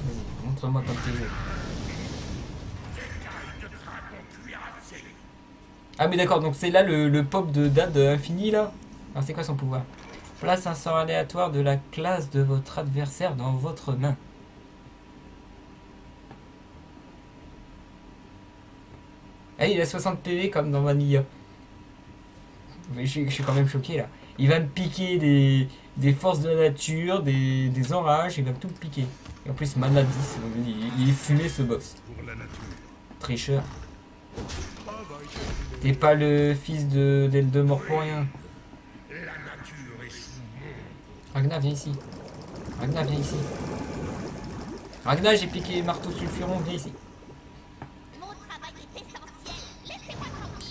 Vas-y, montre-moi comme t'es joué. Ah mais d'accord, donc c'est là le pop de date infini là. Alors c'est quoi son pouvoir? Place un sort aléatoire de la classe de votre adversaire dans votre main. Ah il a 60 PV comme dans Vanilla. Mais je suis quand même choqué là. Il va me piquer des forces de la nature, des orages, il va tout me piquer. Et en plus mana 10, il est fumé ce boss. Tricheur. T'es pas le fils d'Eldemort pour rien. Ragnar, viens ici. Ragnar, viens ici. Ragnar, j'ai piqué marteau sulfuron, viens ici.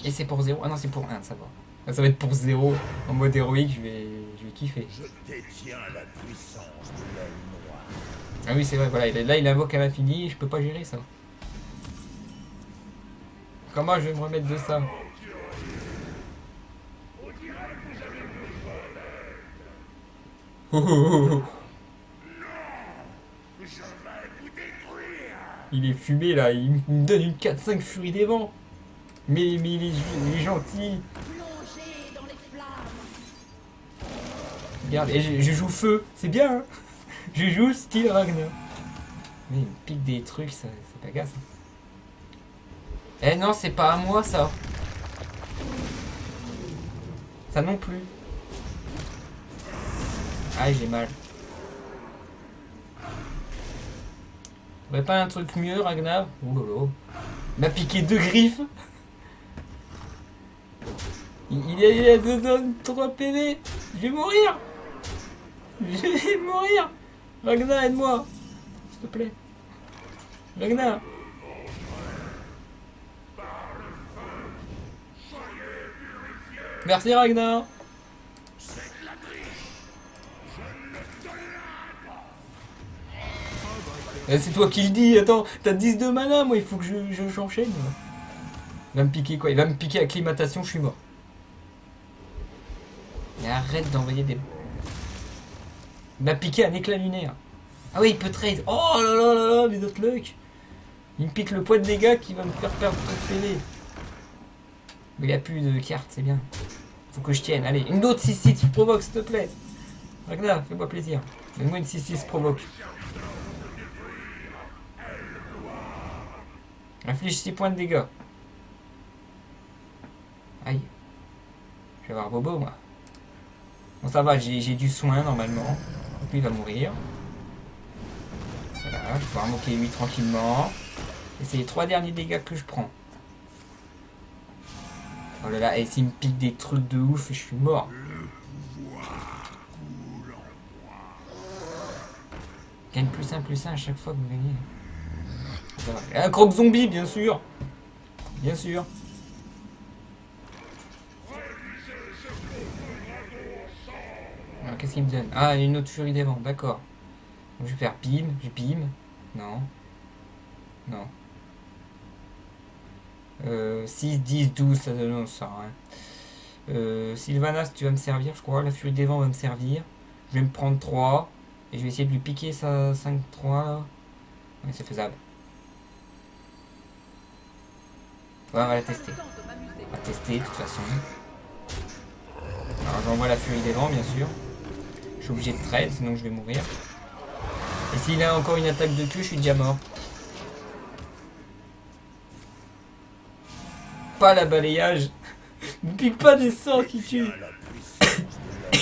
Et c'est pour 0. Ah non, c'est pour 1, ça va. Ah, ça va être pour 0. En mode héroïque, je vais kiffer. Ah oui, c'est vrai, voilà. Là, il invoque à l'infini, je peux pas gérer ça. Comment je vais me remettre de ça? Oh, oh, oh. Il est fumé là, il me donne une 4-5 furie des vents. Mais il est gentil. Regarde, et je joue feu, c'est bien hein. Je joue style Ragnar. Mais il me pique des trucs, ça t'agace. Eh non, c'est pas à moi ça. Ça non plus. Ah, j'ai mal. Faudrait pas un truc mieux, Ragnar? Oh lolo. Il m'a piqué 2 griffes. Il a 2 zones, 3 PV. Je vais mourir. Je vais mourir. Ragnar, aide-moi. S'il te plaît. Ragnar. Merci Ragnar. C'est toi qui le dis, attends, t'as 10 de mana, moi il faut que j'enchaîne. Il va me piquer quoi? Il va me piquer acclimatation, je suis mort. Et arrête d'envoyer des... Il m'a piqué un éclat lunaire. Ah oui, il peut trade. Oh là là là là, mais notre luck. Il me pique le poids de dégâts qui va me faire perdre trop de PV. Mais il n'y a plus de cartes, c'est bien. Faut que je tienne. Allez, une autre 6-6 provoque, s'il te plaît. Ragnar, fais-moi plaisir. Donne-moi une 6-6 provoque. Inflige 6 points de dégâts. Aïe. Je vais avoir bobo, moi. Bon, ça va, j'ai du soin, normalement. Donc lui, il va mourir. Voilà, je vais pouvoir moquer lui tranquillement. Et c'est les 3 derniers dégâts que je prends. Oh là là, et s'il me pique des trucs de ouf, je suis mort. Gagne +1/+1 à chaque fois que vous gagnez. Et un croc zombie, bien sûr. Bien sûr. Alors, qu'est-ce qu'il me donne? Ah, une autre furie des vents, d'accord. Je vais faire bim, je bim. Non. Non. 6, 10, 12, ça donne ça. Hein. Sylvanas, tu vas me servir, je crois. La furie des vents va me servir. Je vais me prendre 3. Et je vais essayer de lui piquer sa 5-3. Ouais, c'est faisable. Ouais, on va la tester. On va tester de toute façon. Alors j'envoie la furie des vents, bien sûr. Je suis obligé de trade, sinon je vais mourir. Et s'il a encore une attaque de queue, je suis déjà mort. Pas la balayage. Ne pique pas des sorts qui tuent.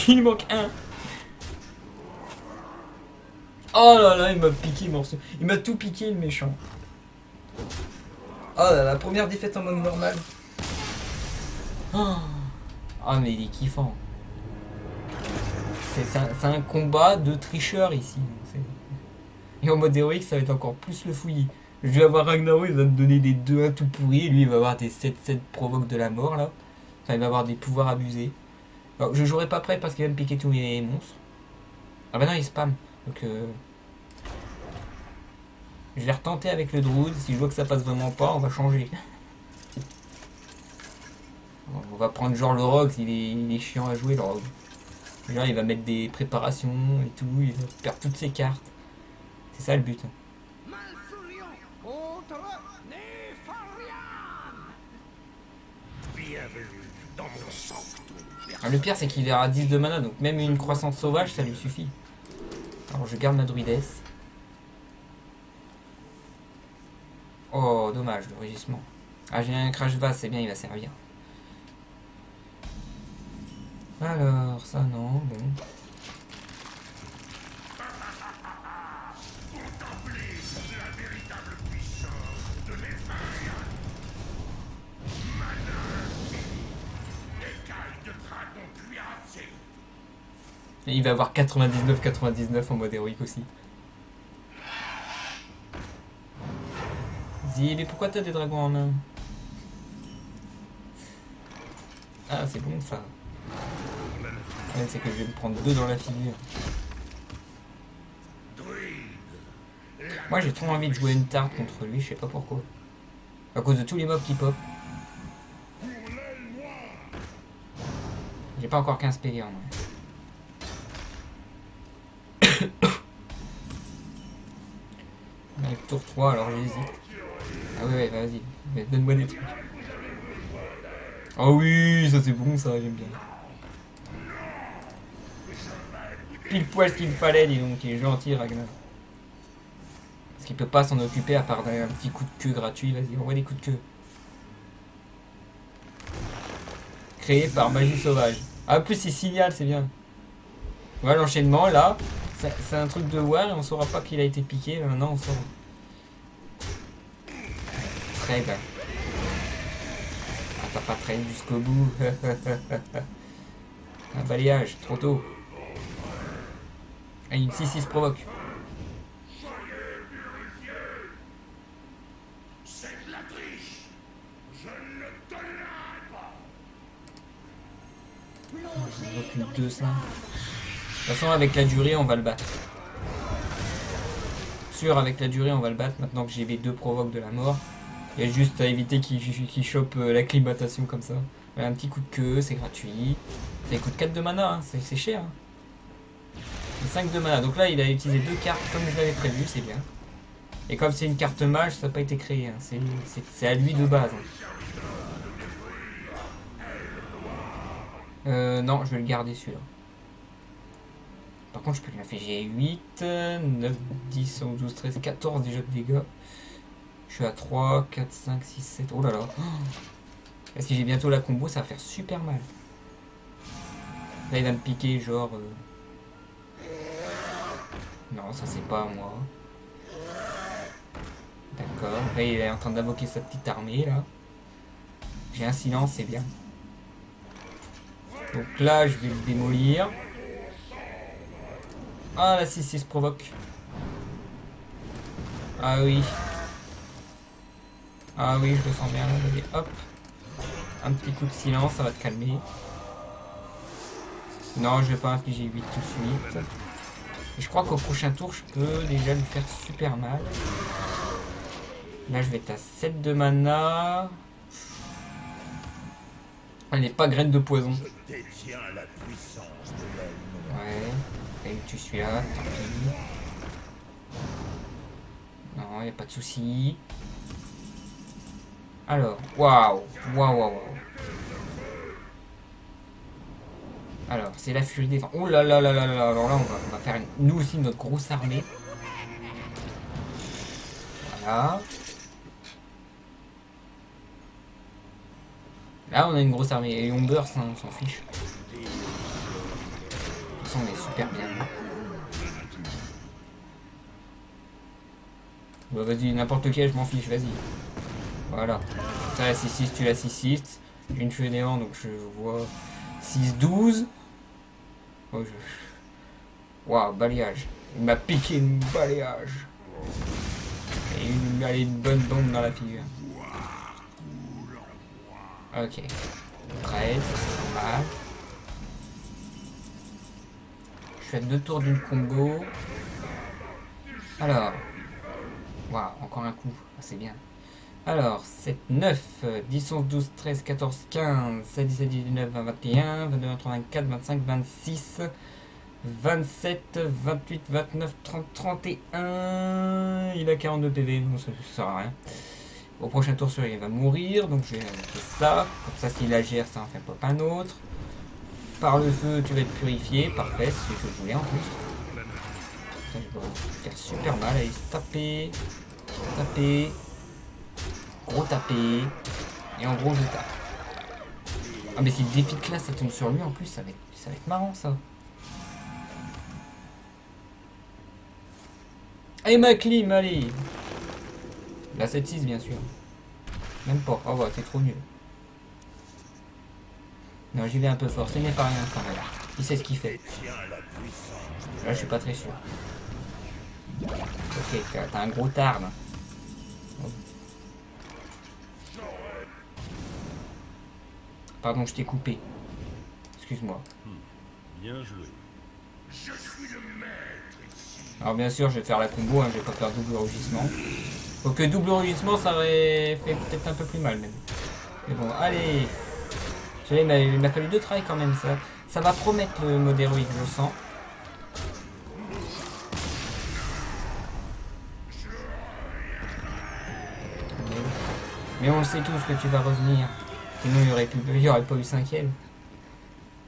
Il manque un. Oh là là, il m'a piqué morceau. Il m'a tout piqué le méchant. Oh là là, première défaite en mode normal. Ah mais il est kiffant. C'est un combat de tricheurs ici. Et en mode héroïque, ça va être encore plus le fouillis. Je vais avoir Ragnarok, il va me donner des 2-1 tout pourris. Lui, il va avoir des 7-7 provoques de la mort là. Enfin, il va avoir des pouvoirs abusés. Alors, je jouerai pas prêt parce qu'il va me piquer tous les monstres. Ah bah non, il spam. Donc je vais retenter avec le druide. Si je vois que ça passe vraiment pas, on va changer. On va prendre genre le rogue, il est chiant à jouer le rogue. Genre il va mettre des préparations et tout, il va perdre toutes ses cartes. C'est ça le but. Alors, le pire c'est qu'il est à 10 de mana, donc même une croissance sauvage ça lui suffit. Alors je garde ma druidesse. Oh dommage le rugissement. Ah j'ai un crash vase, c'est bien, il va servir. Alors, ça non, bon. Et il va avoir 99-99 en mode héroïque aussi. Dis, mais pourquoi t'as des dragons en main? Ah, c'est bon ça. C'est que je vais me prendre 2 dans la figure. Moi j'ai trop envie de jouer une tarte contre lui, je sais pas pourquoi. À cause de tous les mobs qui pop. J'ai pas encore 15 PV en vrai. On arrive tour 3 alors j'hésite. Ah ouais vas-y, donne-moi des trucs. Oh oui, ça c'est bon ça, j'aime bien. Pile poil ce qu'il me fallait, dis donc, il est gentil Ragnar. Parce qu'il peut pas s'en occuper à part d'un petit coup de queue gratuit, vas-y, envoie des coups de queue. Créé par magie sauvage. Ah, en plus il signale, c'est bien. Voilà l'enchaînement là, c'est un truc de war et on saura pas qu'il a été piqué, mais maintenant on saura. Très bien. Ah, t'as pas traîné jusqu'au bout. Un balayage, trop tôt. Ah, une 6-6 provoque. Une 2-5. De toute façon, avec la durée, on va le battre. Sûr, avec la durée, on va le battre. Maintenant que j'ai les 2 provoques de la mort. Il y a juste à éviter qu'il chope l'acclimatation comme ça. Voilà, un petit coup de queue, c'est gratuit. Ça coûte 4 de mana, hein. C'est cher. Hein. 5 de mana. Donc là, il a utilisé 2 cartes comme je l'avais prévu, c'est bien. Et comme c'est une carte mage, ça n'a pas été créé. Hein. C'est à lui de base. Hein. Non, je vais le garder celui-là. Par contre, je peux lui faire j'ai 8, 9, 10, 11, 12, 13, 14 déjà de dégâts. Je suis à 3, 4, 5, 6, 7. Oh là là. Est-ce que j'ai bientôt la combo? Ça va faire super mal. Là, il va me piquer genre... Non, ça c'est pas moi. D'accord. Là, il est en train d'invoquer sa petite armée, là. J'ai un silence, c'est bien. Donc là, je vais le démolir. Ah, la 6-6 provoque. Ah oui. Ah oui, je le sens bien. Allez, hop. Un petit coup de silence, ça va te calmer. Non, je vais pas infliger 8 tout de suite. Et je crois qu'au prochain tour, je peux déjà lui faire super mal. Là, je vais être à 7 de mana. Elle n'est pas graine de poison. Ouais. Et tu suis là, tant pis. Non, il n'y a pas de souci. Alors, waouh. Waouh, waouh, waouh. Alors, c'est la furie des vents. Oh là là là là là. Alors là, on va faire nous aussi notre grosse armée. Voilà. Là, on a une grosse armée. Et on burst, hein, on s'en fiche. De toute façon, on est super bien. Bah, vas-y, n'importe lequel, je m'en fiche, vas-y. Voilà. Ça, la 6-6, tu la 6-6. J'ai une feuille néant, donc je vois 6-12. Oh, waouh, balayage. Il m'a piqué une balayage. Et il m'a mis une bonne bombe dans la figure. Ok. 13, c'est pas mal. Je fais 2 tours d'une combo. Alors. Waouh, encore un coup. Ah, c'est bien. Alors, 7, 9, 10, 11, 12, 13, 14, 15, 16, 17, 18, 19, 20, 21, 22, 23, 24, 25, 26, 27, 28, 29, 30, 31. Il a 42 PV, donc ça ne sert à rien. Au prochain tour, il va mourir, donc je vais mettre ça. Comme ça, s'il la gère, ça en fait pas un autre. Par le feu, tu vas être purifié. Parfait, c'est ce que je voulais en plus. Ça, je vais faire super mal. Allez, taper. Taper. Gros taper. Et en gros, je tape. Ah, mais si le défi de classe, ça tombe sur lui, en plus, ça va être marrant, ça. Allez, ma clim, allez. La 7-6, bien sûr. Même pas. Oh, ouais, t'es trop nul. Non, j'y vais un peu fort. C'est Néfarien quand même. Il sait ce qu'il fait. Là, je suis pas très sûr. Ok, t'as un gros tarn. Pardon, je t'ai coupé. Excuse-moi. Bien joué. Alors bien sûr, je vais faire la combo, hein, je vais pas faire double rugissement. Donc double rugissement, ça aurait fait peut-être un peu plus mal même. Mais bon, allez. Vous savez, il m'a fallu 2 tries quand même, ça. Ça va promettre le mode héroïque, je le sens. Mais on le sait tous que tu vas revenir. Sinon, il y aurait pas eu 5ème.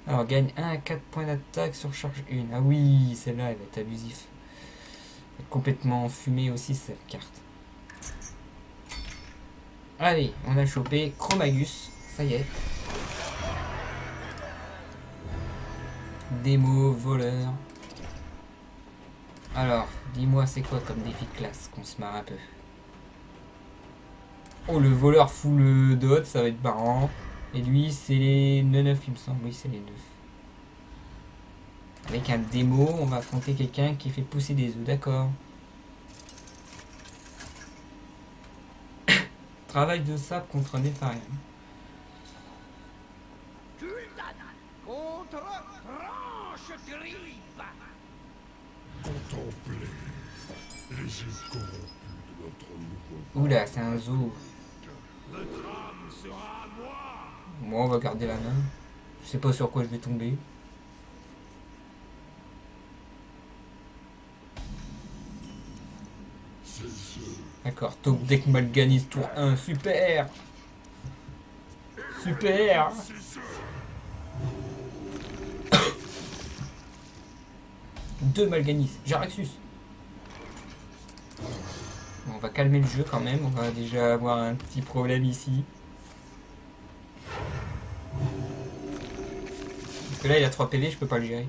Alors, gagne 1 à 4 points d'attaque sur charge 1. Ah oui, celle-là, elle va être abusif. Elle va être complètement fumée aussi, cette carte. Allez, on a chopé Chromagus. Ça y est. Démo, voleur. Alors, dis-moi, c'est quoi comme défi de classe qu'on se marre un peu? Oh, le voleur full dot, ça va être marrant. Et lui, c'est les 9, il me semble. Oui, c'est les 9. Avec un démo, on va affronter quelqu'un qui fait pousser des œufs, d'accord. Travail de sable contre un Néfarien. Contemplez les yeux corrompus de notre nouveau. Oula, c'est un zoo. Votre âme sera à moi. Moi, on va garder la main. Je sais pas sur quoi je vais tomber. D'accord, top deck Malganis tour 1, super. Super. Deux Malganis, Jaraxus. Bon, on va calmer le jeu quand même, on va déjà avoir un petit problème ici. Parce que là il a 3 PV, je peux pas le gérer.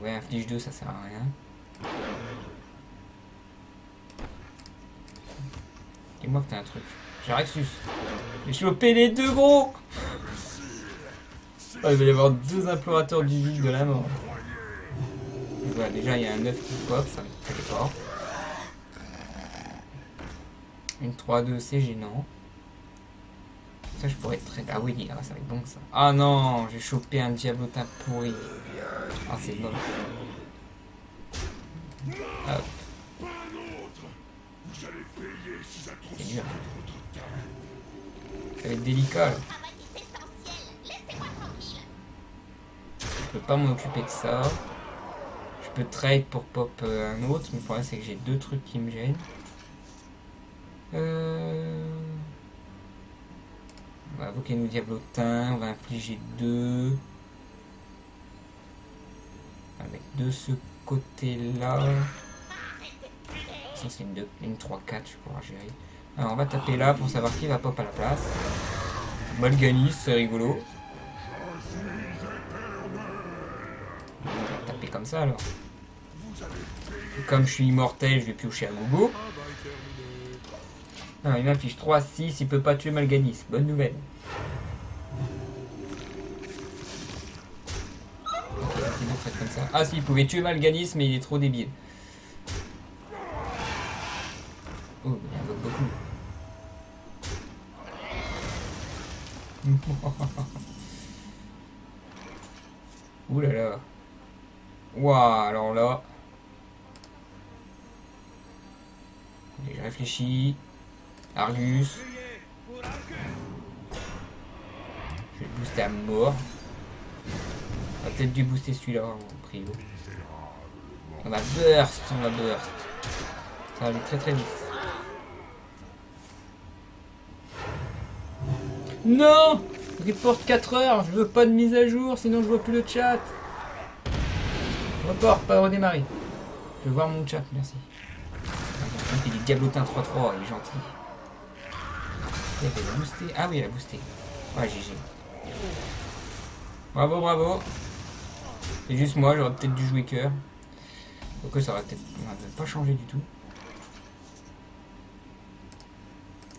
Ouais, inflige 2, ça sert à rien. Dis-moi que t'as un truc. Jaraxus. J'ai chopé les 2 gros. Oh, il va y avoir 2 implorateurs du vide de la mort. Voilà, déjà il y a un 9 qui pop, ça va être fort. Une 3-2, c'est gênant. Ça, je pourrais être très... Ah oui, ça va être bon ça. Ah non, j'ai chopé un diablotin pourri. Ah, c'est bon. Hop. C'est dur. Ça va être délicat là. Je peux pas m'occuper de ça. Je peux trade pour pop un autre, mais le problème c'est que j'ai 2 trucs qui me gênent. On va invoquer nos diablotins, on va infliger 2. On va mettre de ce côté-là. Ça c'est une 3-4, je pourrais gérer. Alors on va taper là pour savoir qui va pop à la place. Malganis, c'est rigolo. On va taper comme ça alors. Comme je suis immortel, je vais piocher à gogo. Alors il m'affiche 3-6, il peut pas tuer Malganis. Bonne nouvelle. Ok, sinon faites comme ça. Ah si, il pouvait tuer Malganis, mais il est trop débile. Oh, il invoque beaucoup. Ouh là là. Waouh, alors là. Allez, je réfléchis. Argus. Je vais le booster à mort. On va peut-être dû booster celui-là en prio. On va burst, on va burst. Ça va aller très très vite. Non! Report 4 heures, je veux pas de mise à jour, sinon je vois plus le chat. Report, pas redémarrer. Je veux voir mon chat, merci. Il est diablotin 3-3, il est gentil. Il a boosté. Ah oui, il a boosté. Ouais, GG. Bravo, bravo. C'est juste moi, j'aurais peut-être dû jouer cœur. Donc ça aurait peut-être pas changé du tout.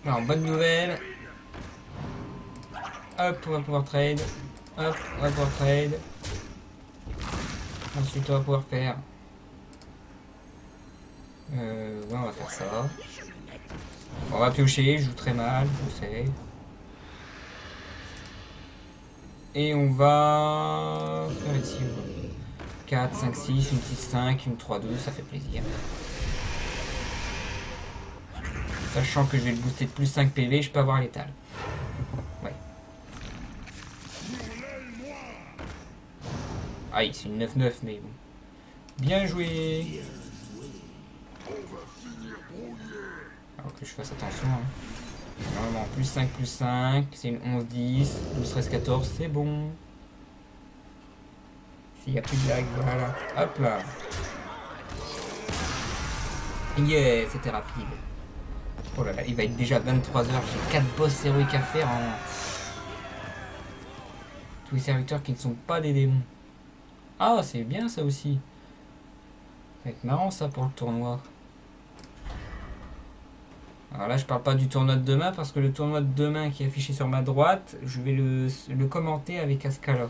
Alors, bonne nouvelle. Hop, on va pouvoir trade. Hop, on va pouvoir trade. Ensuite, on va pouvoir faire... ouais, on va faire ça. On va piocher, je joue très mal, je sais. Et on va faire ici 4, 5, 6, une 6, 5, une 3, 2, ça fait plaisir. Sachant que je vais le booster de plus 5 PV, je peux avoir l'étal. Ouais. Aïe, c'est une 9-9, mais bon. Bien joué. Alors que je fasse attention. Hein. Normalement, plus 5, c'est une 11-10, 12-13-14, c'est bon. S'il n'y a plus de lag, voilà. Hop là. Yeah, c'était rapide. Oh là là, il va être déjà 23h, j'ai 4 boss héroïques à faire en... Tous les serviteurs qui ne sont pas des démons. Ah, c'est bien ça aussi. Ça va être marrant ça pour le tournoi. Alors là, je parle pas du tournoi de demain parce que le tournoi de demain qui est affiché sur ma droite, je vais le commenter avec Ascala.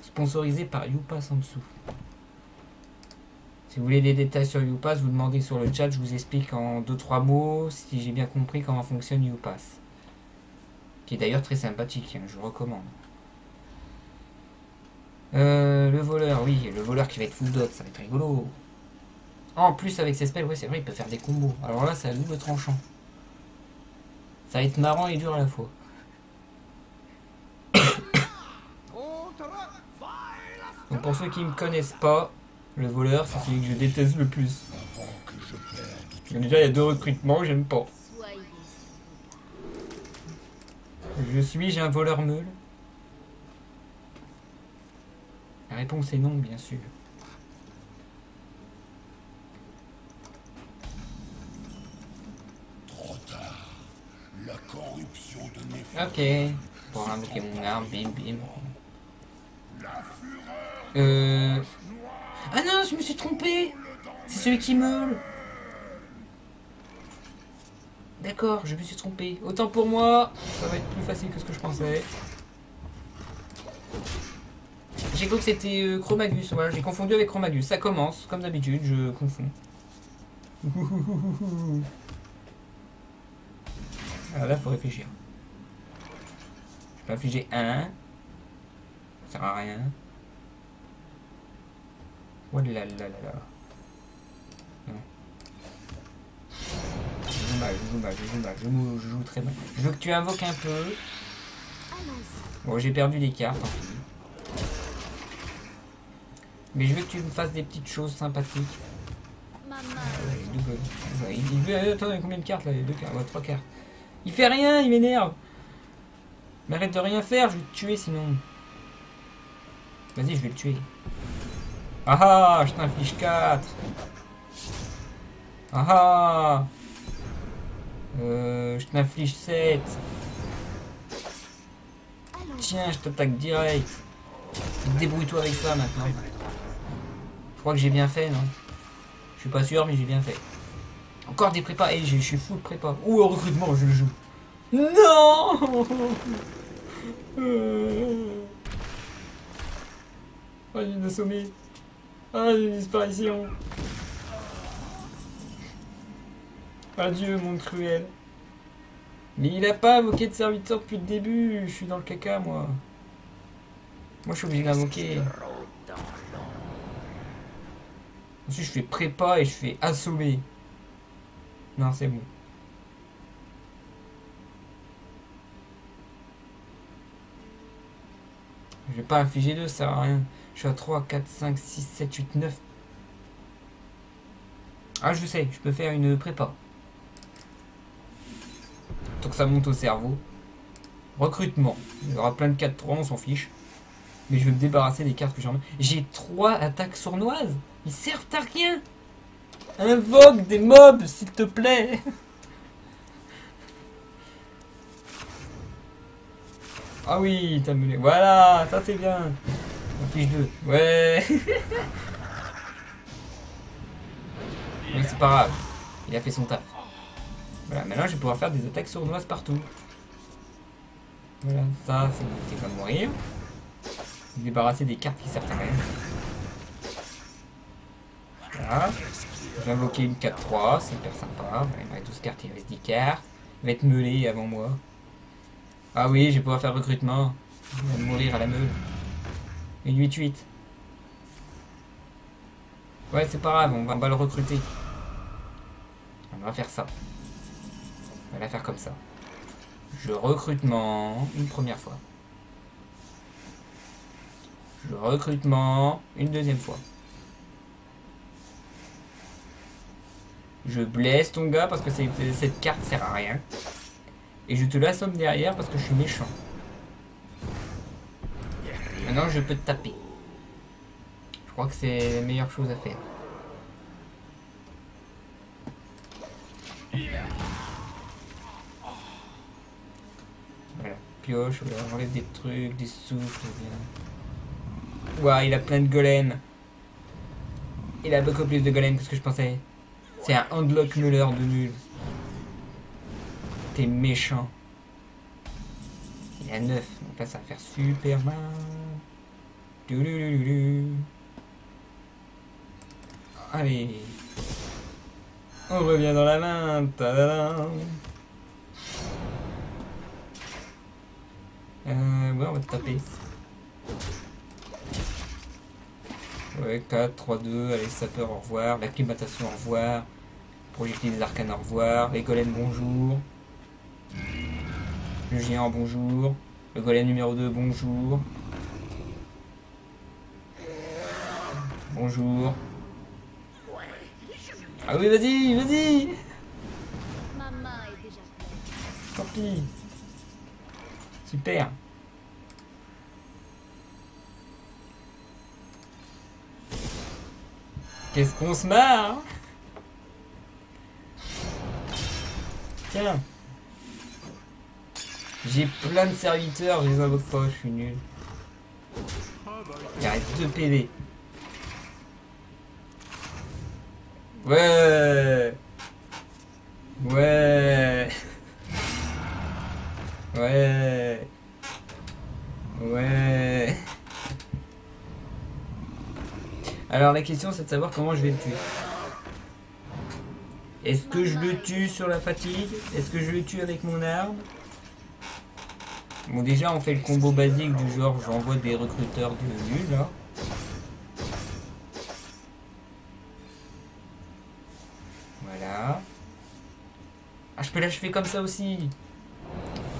Sponsorisé par Youpass en dessous. Si vous voulez des détails sur Youpass, vous demandez sur le chat, je vous explique en 2-3 mots si j'ai bien compris comment fonctionne Youpass. Qui est d'ailleurs très sympathique, hein, je vous recommande. Le voleur, oui, le voleur qui va être full dot, ça va être rigolo. En plus avec ses spells, ouais c'est vrai, il peut faire des combos. Alors là c'est à double tranchant. Ça va être marrant et dur à la fois. Donc pour ceux qui ne me connaissent pas, le voleur c'est celui que je déteste le plus. Déjà il y a 2 recrutements, j'aime pas. J'ai un voleur meule? La réponse est non, bien sûr. Trop tard. La corruption de mes... Ok. Pour invoquer mon arme, bim bim. Ah non, je me suis trompé. C'est celui qui meule. D'accord, je me suis trompé. Autant pour moi, ça va être plus facile que ce que je pensais. J'ai cru que c'était Chromagus, voilà, j'ai confondu avec Chromagus. Ça commence, comme d'habitude, je confonds. Alors là, faut réfléchir. Je peux infliger 1. Ça sert à rien. Oh là là là là. Non. Je joue très mal. Je veux que tu invoques un peu. Bon, j'ai perdu des cartes, tant pis. Mais je veux que tu me fasses des petites choses sympathiques. Attends, il y a combien de cartes là? Il y a 2 cartes, 3 cartes. Il fait rien, il m'énerve. Mais arrête de rien faire, je vais te tuer sinon. Vas-y, je vais le tuer. Ah ah, je t'inflige 4. Ah ah. Je t'inflige 7. Tiens, je t'attaque direct. Débrouille-toi avec ça maintenant. Je crois que j'ai bien fait, non? Je suis pas sûr, mais j'ai bien fait. Encore des prépas. Et je suis full prépa. Ouh, au recrutement, je le joue. Non. Oh, j'ai une assommée. Ah, j'ai une disparition. Adieu, monde cruel. Mais il a pas invoqué de serviteur depuis le début. Je suis dans le caca, moi. Moi, je suis obligé d'invoquer. Ensuite, je fais prépa et je fais assommer. Non, c'est bon. Je vais pas infliger 2, ça sert à rien. Je suis à 3, 4, 5, 6, 7, 8, 9. Ah, je sais, je peux faire une prépa. Tant que ça monte au cerveau. Recrutement. Il y aura plein de 4-3, on s'en fiche. Mais je vais me débarrasser des cartes que j'ai en main. J'ai 3 attaques sournoises. Ils servent à rien. Invoque des mobs, s'il te plaît. Ah oui, t'as mené. Voilà, ça c'est bien. Inflige 2. Ouais. Mais c'est pas grave. Il a fait son taf. Voilà, maintenant je vais pouvoir faire des attaques sournoises partout. Voilà, ça c'est comme mourir. Débarrasser des cartes qui servent à rien. Voilà. Je vais invoquer une 4-3, c'est hyper sympa. Il me reste 12 cartes, il reste 10 cartes. Il va être meulé avant moi. Ah oui, je vais pouvoir faire recrutement. Il va mourir à la meule. Une 8-8. Ouais, c'est pas grave, on va le recruter. On va faire ça. On va la faire comme ça. Je recrutement une première fois. Je recrutement une deuxième fois. Je blesse ton gars parce que cette carte sert à rien. Et je te l'assomme derrière parce que je suis méchant. Maintenant je peux te taper. Je crois que c'est la meilleure chose à faire. Voilà, pioche, on enlève des trucs, des souffles. Ouah, il a plein de golems. Il a beaucoup plus de golems que ce que je pensais. C'est un Handlock Muller de nul. T'es méchant. Il a 9, donc là ça va faire super mal. Allez. On revient dans la main. Ouais, on va te taper. Ouais, 4, 3, 2, allez, sapeur, au revoir. L'acclimatation, au revoir. Projectile des arcanes, au revoir. Les golems, bonjour. Le géant, bonjour. Le golem numéro 2, bonjour. Bonjour. Ah oui, vas-y, vas-y. Tant pis. Super. Qu'est-ce qu'on se marre? Tiens. J'ai plein de serviteurs, je les invoque pas, je suis nul. Il reste 2 PV. Ouais. Ouais. Ouais. Ouais. Alors la question c'est de savoir comment je vais le tuer. Est-ce que je le tue sur la fatigue? Est-ce que je le tue avec mon arme? Bon déjà on fait le combo basique du genre j'envoie des recruteurs de nul là. Voilà. Ah je peux l'achever comme ça aussi.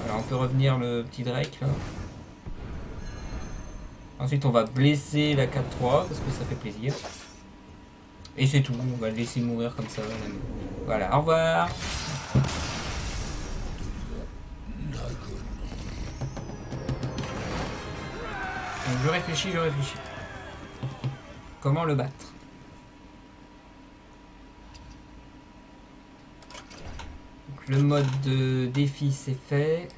Alors on peut revenir le petit Drake là. Ensuite on va blesser la 4-3 parce que ça fait plaisir. Et c'est tout, on va le laisser mourir comme ça. Voilà, au revoir. Je réfléchis, je réfléchis. Comment le battre? Donc, le mode de défi c'est fait.